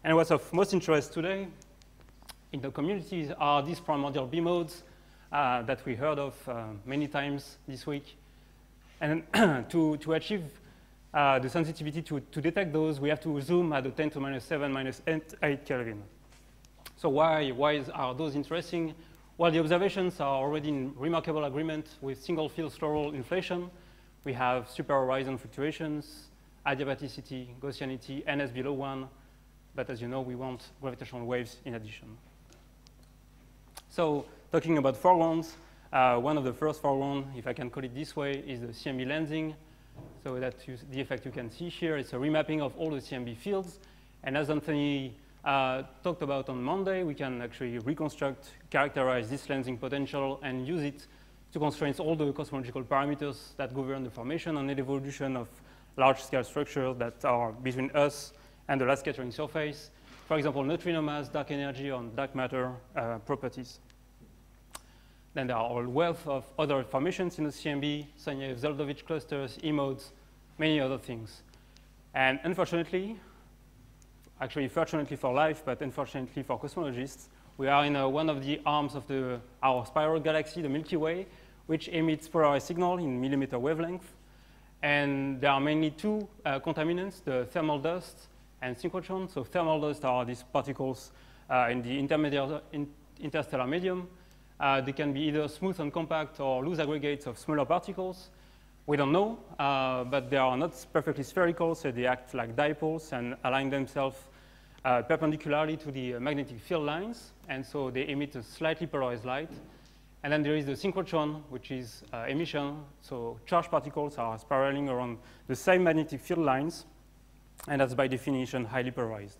And what's of most interest today in the communities are these primordial B modes that we heard of many times this week. And to achieve the sensitivity to detect those, we have to zoom at the 10 to minus 7 minus 8 Kelvin. So why are those interesting? Well, the observations are already in remarkable agreement with single field slow-roll inflation. We have super horizon fluctuations, adiabaticity, Gaussianity, NS below 1. But as you know, we want gravitational waves in addition. So talking about foregrounds, one of the first foregrounds, if I can call it this way, is the CMB lensing. So that the effect you can see here is a remapping of all the CMB fields. And as Anthony talked about on Monday, we can actually reconstruct, characterize this lensing potential, and use it to constrain all the cosmological parameters that govern the formation and the evolution of large-scale structures that are between us and the last scattering surface. For example, neutrino mass, dark energy, or dark matter properties. Then there are a wealth of other formations in the CMB, Saneyev-Zeldovich clusters, E-modes, many other things. And unfortunately, actually fortunately for life, but unfortunately for cosmologists, we are in one of the arms of our spiral galaxy, the Milky Way, which emits polarized signal in millimeter wavelength. And there are mainly two contaminants, the thermal dust and synchrotron. So thermal dust are these particles in the interstellar medium. They can be either smooth and compact or loose aggregates of smaller particles. We don't know, but they are not perfectly spherical, so they act like dipoles and align themselves perpendicularly to the magnetic field lines. And so they emit a slightly polarized light. And then there is the synchrotron, which is emission. So charged particles are spiraling around the same magnetic field lines. And that's by definition highly polarized.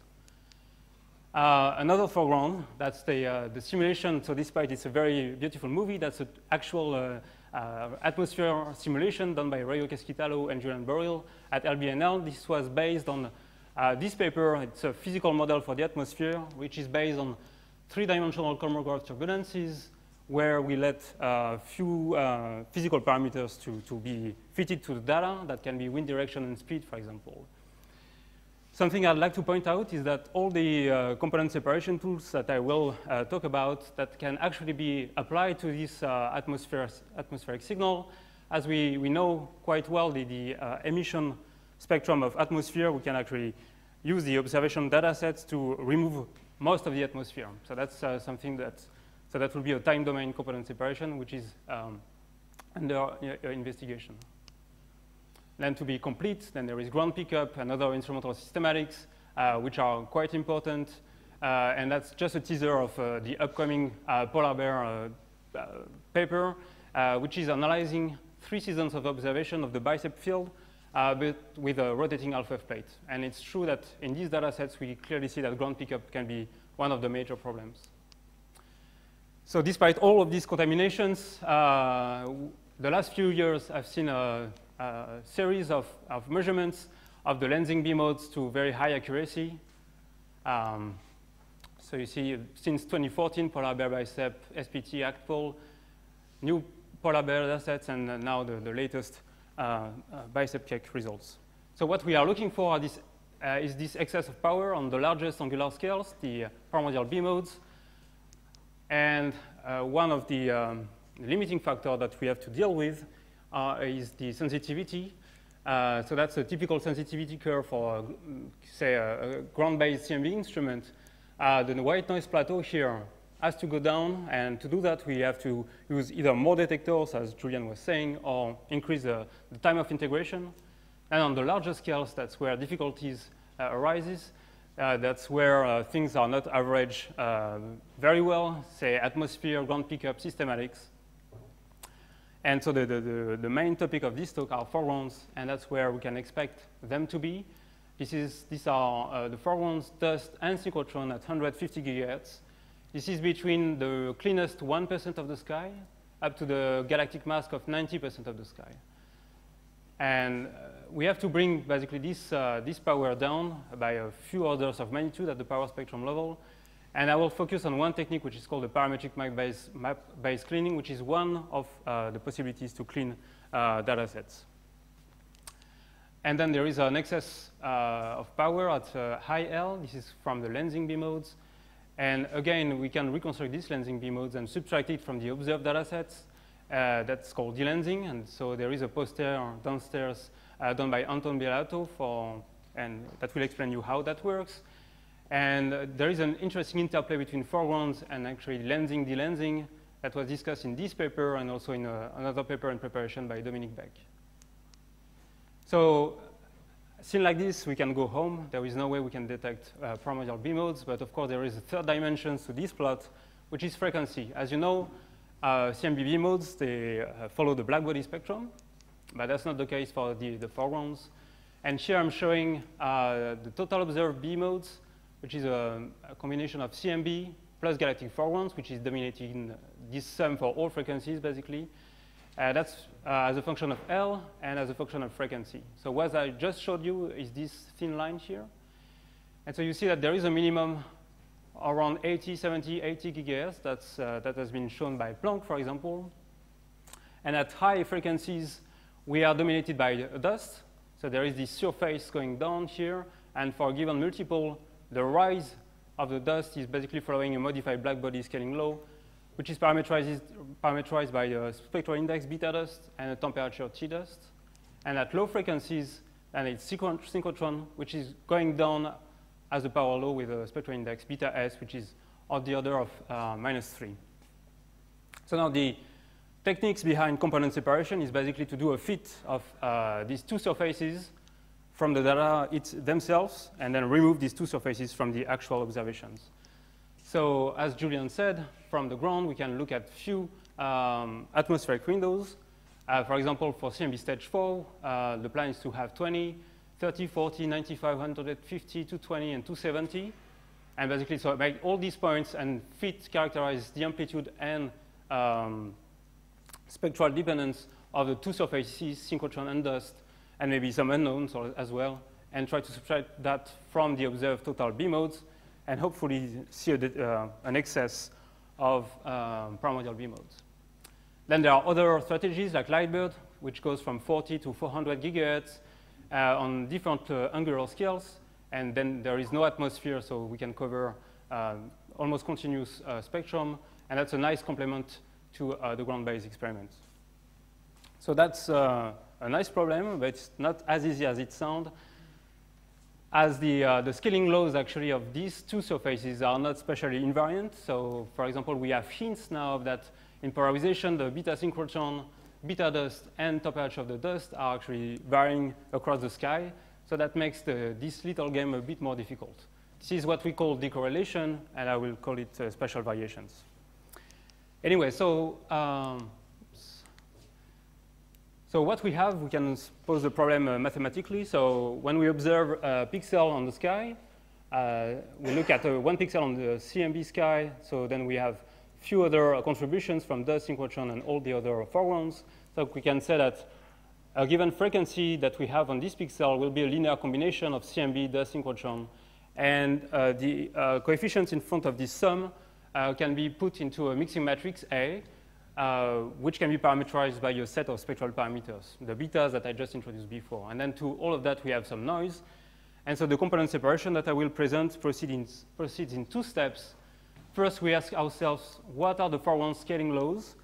Another foreground, that's the simulation. So despite it's a very beautiful movie, that's an actual atmosphere simulation done by Rayo Casquitalo and Julian Burrill at LBNL. This was based on this paper. It's a physical model for the atmosphere, which is based on three-dimensional Kolmogorov turbulences, where we let few physical parameters to be fitted to the data. That can be wind direction and speed, for example. Something I'd like to point out is that all the component separation tools that I will talk about that can actually be applied to this atmospheric signal. As we know quite well the emission spectrum of atmosphere, we can actually use the observation data sets to remove most of the atmosphere. So that's something so that will be a time domain component separation, which is under investigation. Then to be complete, then there is ground pickup and other instrumental systematics, which are quite important. And that's just a teaser of the upcoming polar bear paper, which is analyzing 3 seasons of observation of the bicep field, but with a rotating alpha plate. And it's true that in these data sets, we clearly see that ground pickup can be one of the major problems. So despite all of these contaminations, the last few years, I've seen a series of measurements of the lensing B modes to very high accuracy. So you see, since 2014, polar bear bicep, SPT, ACTPol, new polar bear datasets, and now the latest bicep cake results. So what we are looking for is this excess of power on the largest angular scales, the primordial B modes. And one of the limiting factors that we have to deal with is the sensitivity. So that's a typical sensitivity curve for, say, a ground-based CMB instrument. The white noise plateau here has to go down, and to do that, we have to use either more detectors, as Julian was saying, or increase the time of integration. And on the larger scales, that's where difficulties arises. That's where things are not averaged very well, say atmosphere, ground pickup, systematics. And so the main topic of this talk are foregrounds, and that's where we can expect them to be. These are the foregrounds, dust, and synchrotron at 150 gigahertz. This is between the cleanest 1% of the sky up to the galactic mask of 90% of the sky. And we have to bring basically this power down by a few orders of magnitude at the power spectrum level. And I will focus on one technique, which is called the parametric map-based cleaning, which is one of the possibilities to clean data sets. And then there is an excess of power at high L. This is from the lensing B modes. And again, we can reconstruct these lensing B modes and subtract it from the observed data sets. That's called delensing. And so there is a poster downstairs done by Anton Bielato and that will explain you how that works. And there is an interesting interplay between foregrounds and actually lensing, delensing that was discussed in this paper and also in another paper in preparation by Dominic Beck. So seen like this, we can go home. There is no way we can detect primordial B modes, but of course there is a third dimension to this plot, which is frequency. As you know, CMB B modes, they follow the blackbody spectrum, but that's not the case for the foregrounds. And here I'm showing the total observed B modes, which is a combination of CMB plus galactic foregrounds, which is dominating this sum for all frequencies, basically. That's as a function of L and as a function of frequency. So what I just showed you is this thin line here. And so you see that there is a minimum around 80, 70, 80 gigahertz. That has been shown by Planck, for example. And at high frequencies, we are dominated by dust. So there is this surface going down here. And for a given multiple, the rise of the dust is basically following a modified blackbody scaling law, which is parameterized by the spectral index beta dust and a temperature T dust. And at low frequencies, and it's synchrotron, which is going down as a power law with a spectral index beta S, which is of the order of -3. So now the techniques behind component separation is basically to do a fit of these two surfaces from the data themselves, and then remove these two surfaces from the actual observations. So as Julian said, from the ground, we can look at few atmospheric windows. For example, for CMB stage 4, the plan is to have 20, 30, 40, 95, 150, 220, and 270. And basically, so make all these points and characterize the amplitude and spectral dependence of the two surfaces, synchrotron and dust, and maybe some unknowns as well, and try to subtract that from the observed total B modes, and hopefully see an excess of primordial B modes. Then there are other strategies like Lightbird, which goes from 40 to 400 gigahertz on different angular scales, and then there is no atmosphere, so we can cover almost continuous spectrum, and that's a nice complement to the ground-based experiments. So that's a nice problem, but it's not as easy as it sounds. as the scaling laws actually of these two surfaces are not spatially invariant. So for example, we have hints now that in polarization, the beta synchrotron, beta dust, and temperature of the dust are actually varying across the sky. So that makes this little game a bit more difficult. This is what we call decorrelation, and I will call it spatial variations. Anyway, so what we have, we can pose the problem mathematically. So when we observe a pixel on the sky, we look at one pixel on the CMB sky. So then we have few other contributions from dust, synchrotron, and all the other foregrounds. So we can say that a given frequency that we have on this pixel will be a linear combination of CMB, dust, synchrotron, and the coefficients in front of this sum can be put into a mixing matrix A, which can be parameterized by a set of spectral parameters, the betas that I just introduced before. And then to all of that, we have some noise. And so the component separation that I will present proceeds in two steps. First, we ask ourselves, what are the foreground scaling laws?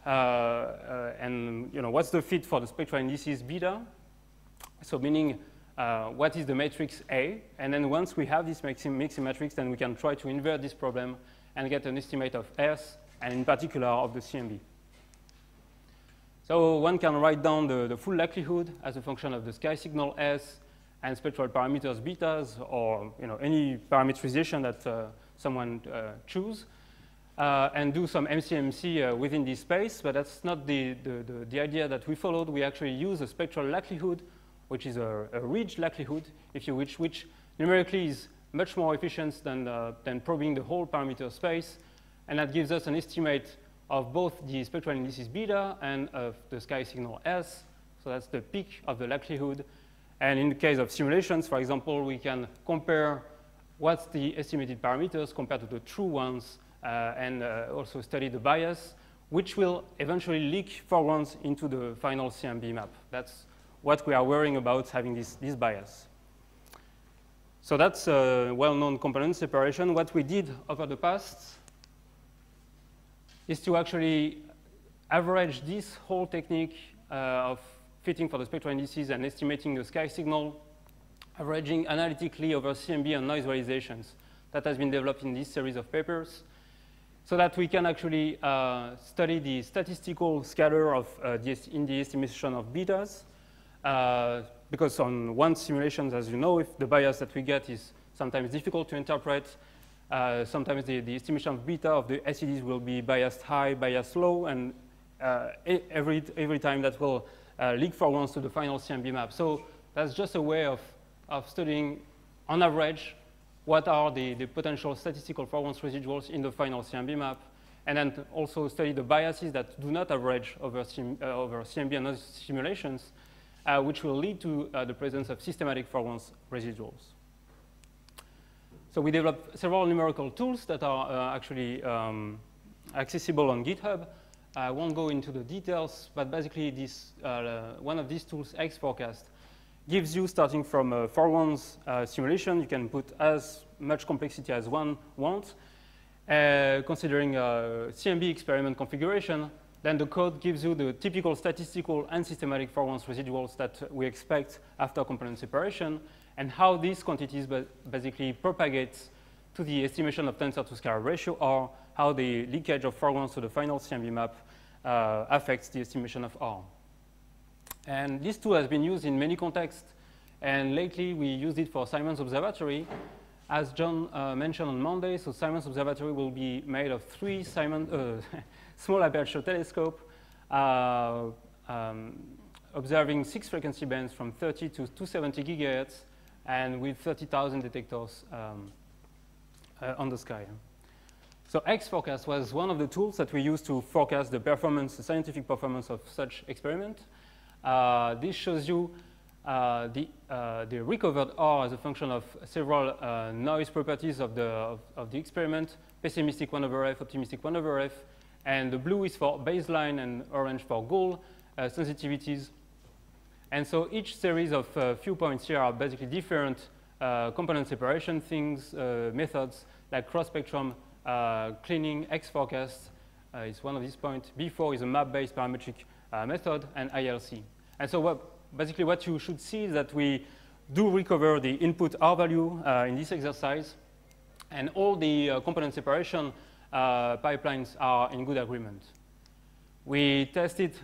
And what's the fit for the spectral indices beta? So meaning, what is the matrix A? And then once we have this mixing matrix, then we can try to invert this problem and get an estimate of S, and in particular of the CMB. So one can write down the full likelihood as a function of the sky signal S and spectral parameters betas, or any parameterization that someone choose, and do some MCMC within this space. But that's not the idea that we followed. We actually use a spectral likelihood, which is a ridge likelihood, if you wish, which numerically is much more efficient than probing the whole parameter space. And that gives us an estimate of both the spectral indices beta and of the sky signal S. So that's the peak of the likelihood. And in the case of simulations, for example, we can compare what's the estimated parameters compared to the true ones, and also study the bias, which will eventually leak foregrounds into the final CMB map. That's what we are worrying about, having this bias. So that's a well-known component separation. What we did over the past is to actually average this whole technique of fitting for the spectral indices and estimating the sky signal, averaging analytically over CMB and noise realizations. That has been developed in this series of papers, so that we can actually study the statistical scatter of in the estimation of betas. Because on one simulations, as you know, if the bias that we get is sometimes difficult to interpret, sometimes the estimation of beta of the SEDs will be biased high, biased low, and every time that will leak foregrounds to the final CMB map. So that's just a way of studying, on average, what are the potential statistical foregrounds residuals in the final CMB map, and then also study the biases that do not average over CMB and other simulations, which will lead to the presence of systematic foregrounds residuals. So we developed several numerical tools that are actually accessible on GitHub. I won't go into the details, but basically this, one of these tools, XForecast, gives you, starting from a foregrounds simulation, you can put as much complexity as one wants. Considering CMB experiment configuration, then the code gives you the typical statistical and systematic foregrounds residuals that we expect after component separation, and how these quantities basically propagates to the estimation of tensor to scalar ratio, or how the leakage of foregrounds to the final CMB map affects the estimation of R. And this tool has been used in many contexts, and lately we used it for Simon's Observatory. As John mentioned on Monday, so Simon's Observatory will be made of 3 small aperture telescopes observing 6 frequency bands from 30 to 270 gigahertz, and with 30,000 detectors on the sky. So XForecast was one of the tools that we used to forecast the performance, the scientific performance of such experiment. This shows you the recovered R as a function of several noise properties of the experiment, pessimistic 1 over F, optimistic 1 over F, and the blue is for baseline and orange for goal sensitivities. And so each series of few points here are basically different component separation things, methods like cross-spectrum cleaning. XForecast is one of these points. B4 is a map-based parametric method, and ILC. And so basically what you should see is that we do recover the input R value in this exercise, and all the component separation pipelines are in good agreement. We tested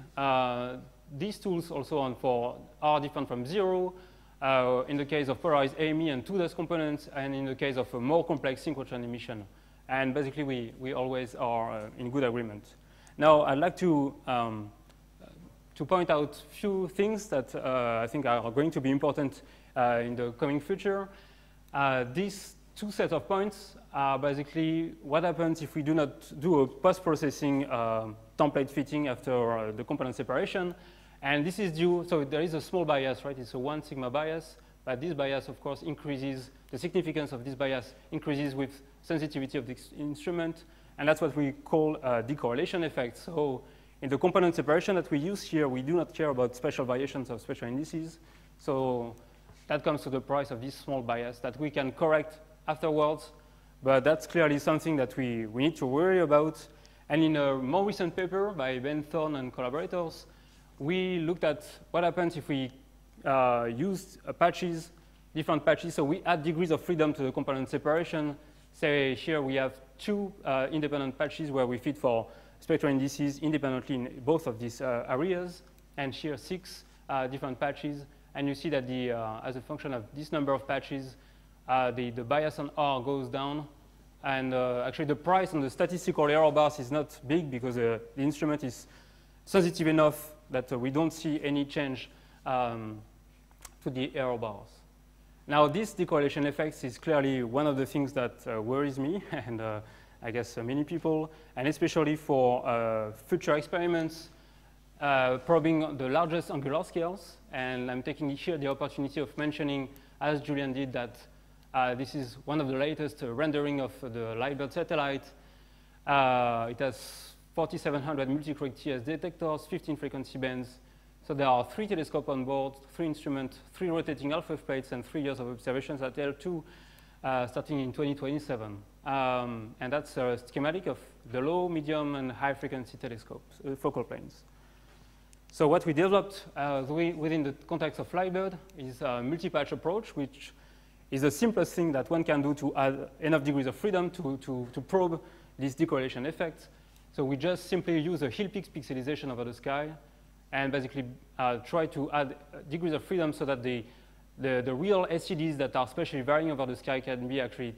these tools also on for R different from 0, in the case of polarized AME and 2-dust components, and in the case of a more complex synchrotron emission. And basically, we always are in good agreement. Now, I'd like to point out a few things that I think are going to be important in the coming future. These two sets of points are basically what happens if we do not do a post-processing template fitting after the component separation. And this is due, so there is a small bias, right? It's a 1 sigma bias, but this bias, of course, increases, the significance of this bias increases with sensitivity of the instrument, and that's what we call decorrelation effect. So in the component separation that we use here, we do not care about special variations of spectral indices. So that comes to the price of this small bias that we can correct afterwards, but that's clearly something that we need to worry about. And in a more recent paper by Ben Thorne and collaborators, we looked at what happens if we used patches, different patches. So we add degrees of freedom to the component separation. Say here we have 2 independent patches where we fit for spectral indices independently in both of these areas, and here 6 different patches. And you see that as a function of this number of patches, the bias on R goes down. And actually, the price on the statistical error bars is not big because the instrument is sensitive enough that we don't see any change to the error bars. Now, this decorrelation effect is clearly one of the things that worries me, and I guess many people, and especially for future experiments probing the largest angular scales. And I'm taking here the opportunity of mentioning, as Julian did, that this is one of the latest rendering of the Lightbird satellite. It has 4,700 multi-correct TS detectors, 15 frequency bands. So there are 3 telescopes on board, 3 instruments, 3 rotating alpha plates, and 3 years of observations at L2 starting in 2027. And that's a schematic of the low, medium, and high frequency telescopes, focal planes. So what we developed within the context of Lightbird is a multi-patch approach, which is the simplest thing that one can do to add enough degrees of freedom to probe this decorrelation effect. So we just simply use a Hill-Peaks pixelization over the sky and basically try to add degrees of freedom so that the real SEDs that are spatially varying over the sky can be actually,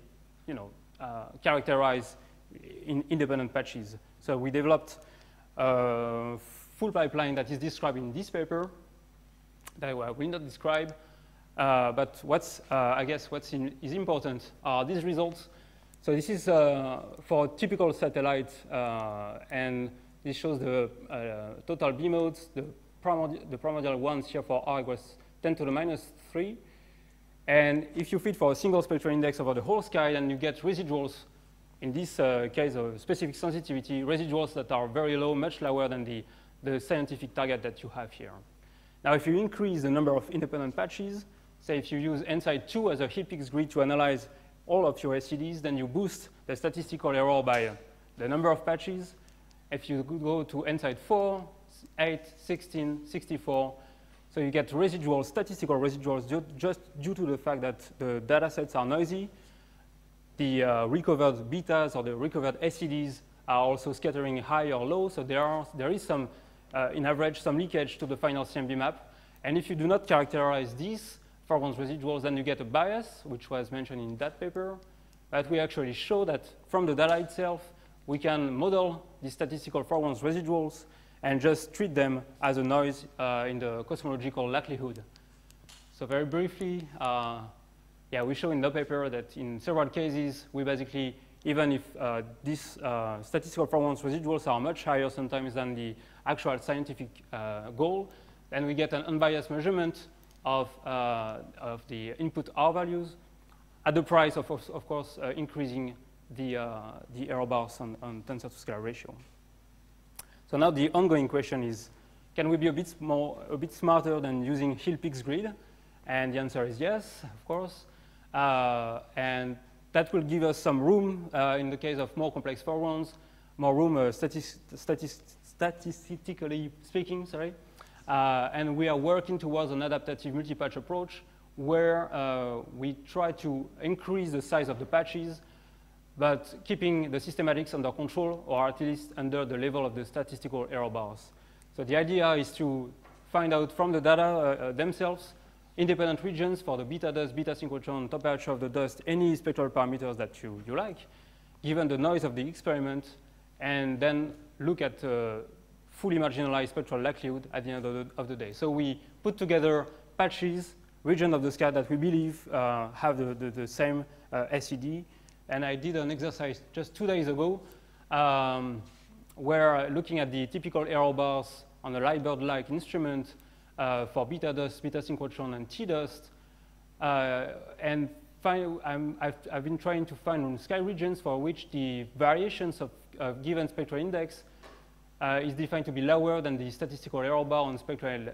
characterized in independent patches. So we developed a full pipeline that is described in this paper that I will not describe. But I guess what's important are these results. So this is for a typical satellite, and this shows the total B modes, the primordial ones here for R equals 10 to the minus 3. And if you fit for a single spectral index over the whole sky, then you get residuals, in this case of specific sensitivity, residuals that are very low, much lower than the scientific target that you have here. Now, if you increase the number of independent patches, say if you use NSide 2 as a Hill-Peaks grid to analyze all of your SEDs, then you boost the statistical error by the number of patches. If you go to NSide 4, 8, 16, 64, so you get residuals, statistical residuals, just due to the fact that the data sets are noisy. The recovered betas or the recovered SEDs are also scattering high or low, so there is some, in average, some leakage to the final CMB map. And if you do not characterize these foreground residuals, then you get a bias, which was mentioned in that paper. But we actually show that from the data itself, we can model the statistical foreground residuals and just treat them as a noise in the cosmological likelihood. So very briefly, we show in the paper that in several cases, we basically, even if these statistical foreground residuals are much higher sometimes than the actual scientific goal, then we get an unbiased measurement of the input R values at the price of course, increasing the error bars on tensor to scalar ratio. So now the ongoing question is, can we be a bit smarter than using Hill-Peaks grid? And the answer is yes, of course. And that will give us some room in the case of more complex foregrounds, more room statistically speaking, sorry. And we are working towards an adaptative multi-patch approach where we try to increase the size of the patches, but keeping the systematics under control, or at least under the level of the statistical error bars. So the idea is to find out from the data themselves independent regions for the beta dust, beta synchrotron, temperature of the dust, any spectral parameters that you like, given the noise of the experiment, and then look at fully marginalized spectral likelihood at the end of the day. So we put together patches, region of the sky that we believe have the same SED. And I did an exercise just 2 days ago where looking at the typical error bars on a Lightbird-like instrument for beta dust, beta synchrotron, and T dust. And I've been trying to find sky regions for which the variations of given spectral index is defined to be lower than the statistical error bar on spectral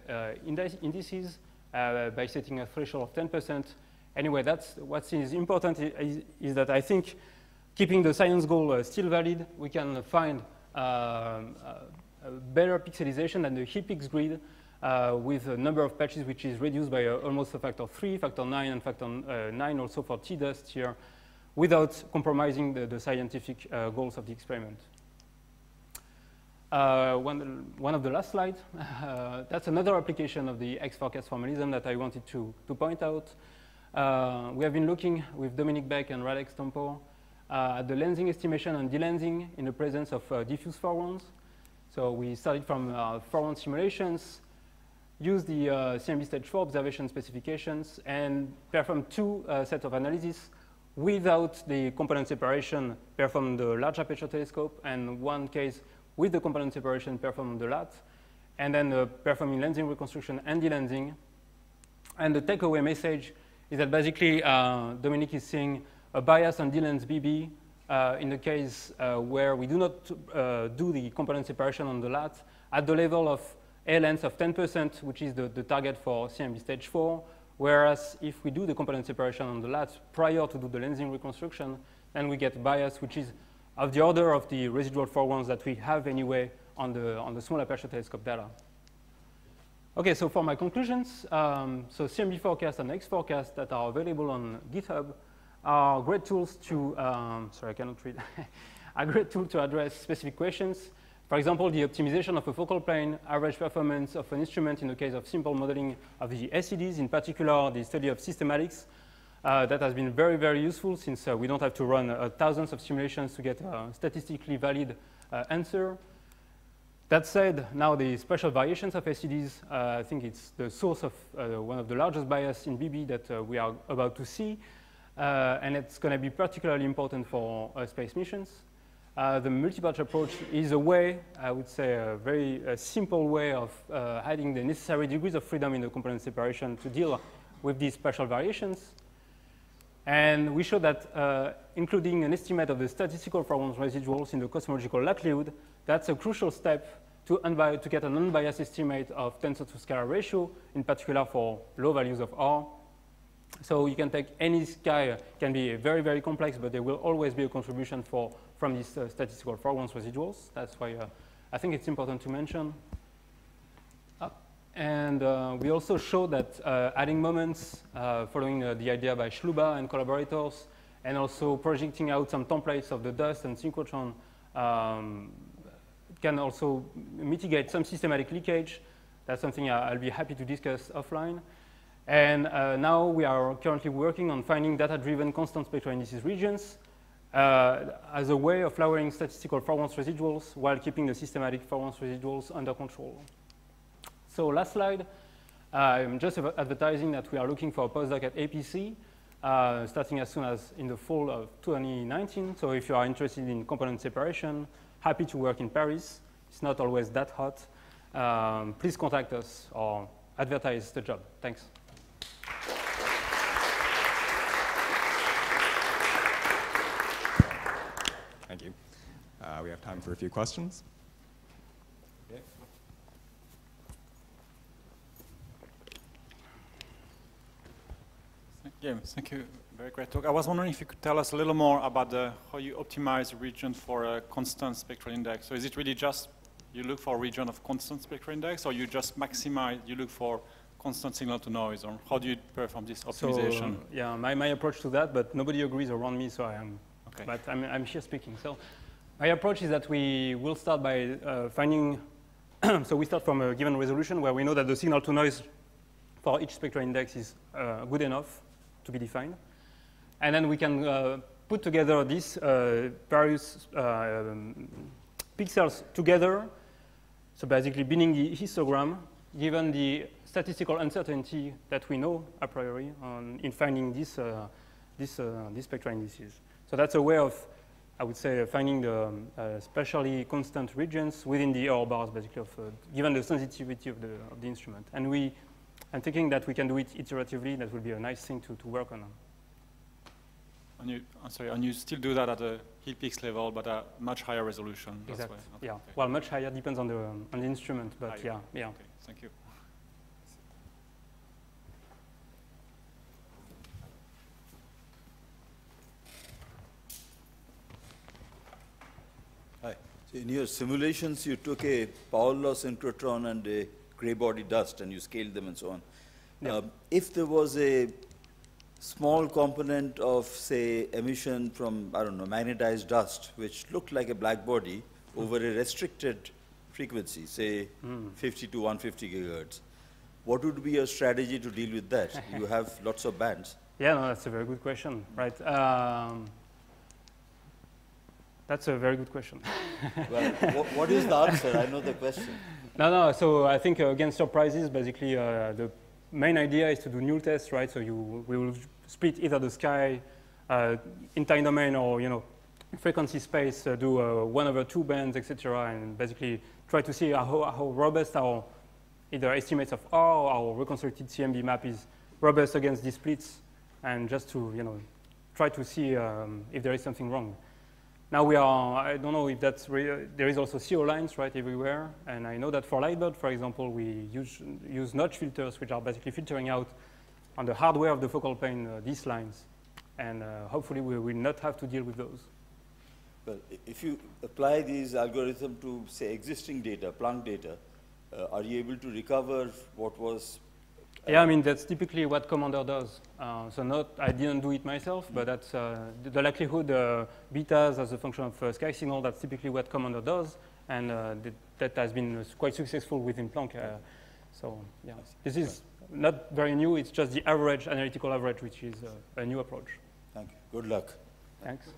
indices by setting a threshold of 10%. Anyway, that's what is important is that I think keeping the science goal still valid, we can find a better pixelization than the HIPX grid with a number of patches which is reduced by almost a factor 3, factor 9, and factor 9 also for T-dust here, without compromising the scientific goals of the experiment. One of the last slides, that's another application of the X forecast formalism that I wanted to point out. We have been looking with Dominic Beck and Radek Stompo at the lensing estimation and delensing in the presence of diffuse foregrounds. So we started from foreground simulations, used the CMB stage 4 observation specifications, and performed 2 sets of analyses without the component separation performed the large aperture telescope, and 1 case with the component separation performed on the LAT, and then performing lensing reconstruction and delensing. And the takeaway message is that basically Dominic is seeing a bias on delens BB in the case where we do not do the component separation on the LAT at the level of a length of 10%, which is the target for CMB stage 4, whereas if we do the component separation on the LAT prior to do the lensing reconstruction, then we get bias which is of the order of the residual foregrounds that we have anyway on the small aperture telescope data. Okay, so for my conclusions, so CMB forecast and X forecast that are available on GitHub are great tools to, sorry, I cannot read, are great tool to address specific questions. For example, the optimization of a focal plane, average performance of an instrument in the case of simple modeling of the SEDs, in particular the study of systematics. That has been very, very useful since we don't have to run thousands of simulations to get a statistically valid answer. That said, now the spatial variations of SEDs, I think it's the source of one of the largest bias in BB that we are about to see. And it's going to be particularly important for space missions. The multi-patch approach is a way, I would say, a very simple way of hiding the necessary degrees of freedom in the component separation to deal with these spatial variations. And we show that including an estimate of the statistical foreground residuals in the cosmological likelihood, that's a crucial step to get an unbiased estimate of tensor to scalar ratio, in particular for low values of R. So you can take any sky, can be very, very complex, but there will always be a contribution from these statistical foreground residuals. That's why I think it's important to mention. And we also show that adding moments, following the idea by Schluba and collaborators, and also projecting out some templates of the dust and synchrotron can also mitigate some systematic leakage. That's something I'll be happy to discuss offline. And now we are currently working on finding data-driven constant spectral indices regions as a way of lowering statistical foreground residuals while keeping the systematic foreground residuals under control. So last slide, I'm just advertising that we are looking for a postdoc at APC, starting as soon as in the fall of 2019. So if you are interested in component separation, happy to work in Paris. It's not always that hot. Please contact us or advertise the job. Thanks. Thank you. We have time for a few questions. Okay. Yeah, thank you. Very great talk. I was wondering if you could tell us a little more about how you optimize a region for a constant spectral index. So is it really just you look for a region of constant spectral index, or you just maximize, you look for constant signal to noise, or how do you perform this optimization? So, yeah, my approach to that, but nobody agrees around me, so I am. Okay. But I'm here speaking. So my approach is that we will start by finding. So we start from a given resolution where we know that the signal to noise for each spectral index is good enough to be defined, and then we can put together these various pixels together. So basically, binding the histogram, given the statistical uncertainty that we know a priori in finding these spectral indices. So that's a way of, I would say, finding the spatially constant regions within the error bars, basically, given the sensitivity of the instrument. And I'm thinking that we can do it iteratively. That would be a nice thing to work on. And you still do that at a Hillpix level, but at much higher resolution. Exactly. Okay. Yeah. Okay. Well, much higher depends on the instrument, but yeah. Okay. Thank you. Hi. So in your simulations, you took a power law synchrotron and a gray body dust, and you scaled them and so on. Yeah. If there was a small component of, say, emission from, I don't know, magnetized dust, which looked like a black body over a restricted frequency, say 50 to 150 gigahertz, what would be your strategy to deal with that? You have lots of bands. Yeah, no, that's a very good question, right? That's a very good question. Well, what is the answer? I know the question. No, so I think against surprises, basically, the main idea is to do null tests, right? So we will split either the sky in time domain or, frequency space, do 1/2 bands, etc., and basically try to see how robust our either estimates of R or our reconstructed CMB map is robust against these splits, and just to, try to see if there is something wrong. Now I don't know if that's there is also CO lines, right, everywhere. And I know that for Lightbird, for example, we use notch filters, which are basically filtering out on the hardware of the focal plane these lines. And hopefully we will not have to deal with those. Well, if you apply these algorithms to, say, existing data, Planck data, are you able to recover what was? Yeah, I mean, that's typically what Commander does. I didn't do it myself, but that's the likelihood betas as a function of sky signal, that's typically what Commander does. And that has been quite successful within Planck. So, yeah, this is not very new. It's just the average, analytical average, which is a new approach. Thank you. Good luck. Thanks.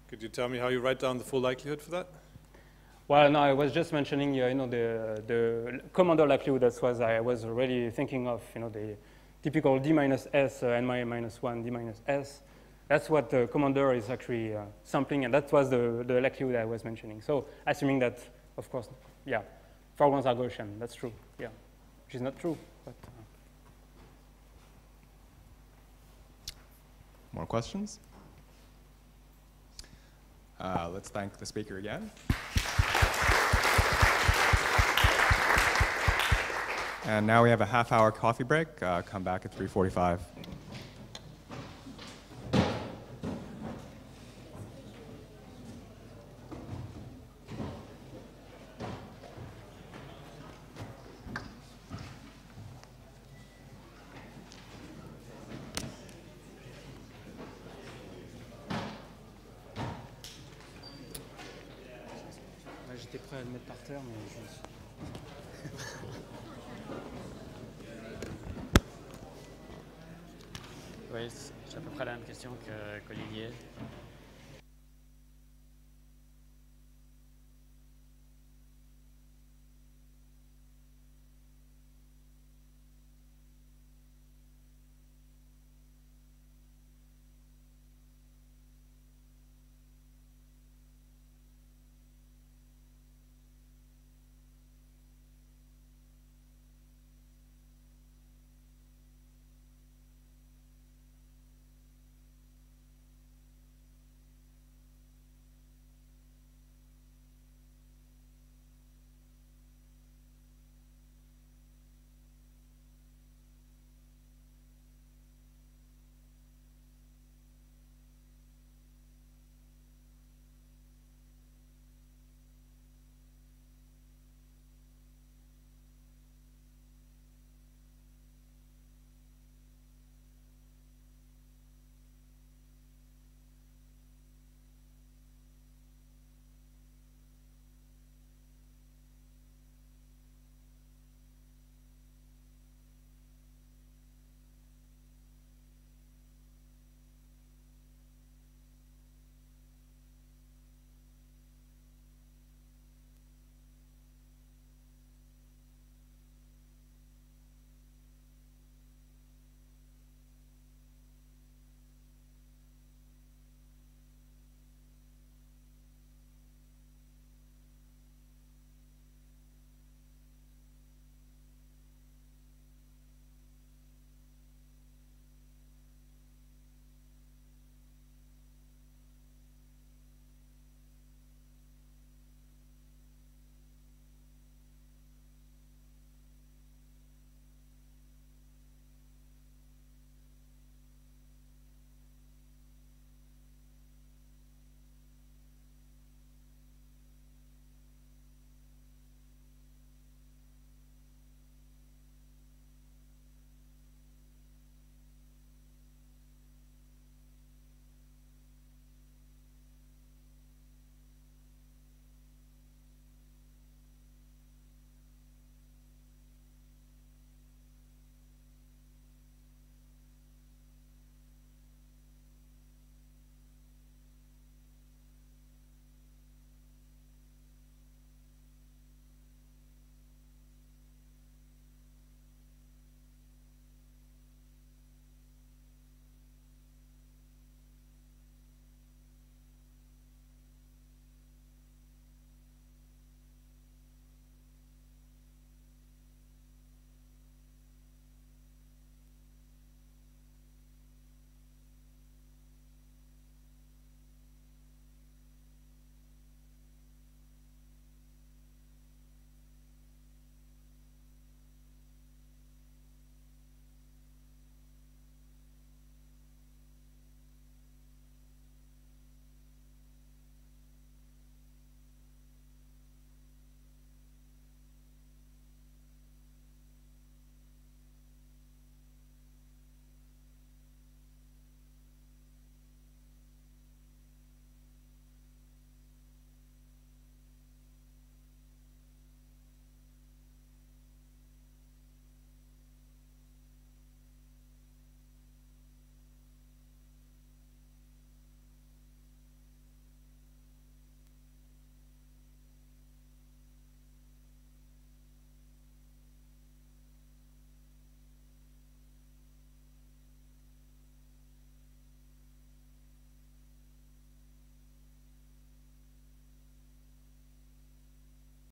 Could you tell me how you write down the full likelihood for that? Well, no, I was just mentioning, the Commander likelihood. That's what I was already thinking of, the typical D minus S, N minus 1, D minus S. That's what the Commander is actually sampling, and that was the likelihood I was mentioning. So assuming that, of course, yeah, foregrounds are Gaussian. That's true, yeah, which is not true. But, More questions? Let's thank the speaker again. And now we have a half-hour coffee break. Come back at 3:45. J'étais prêt à le mettre par terre, mais je... Oui, c'est à peu près la même question qu'Olivier.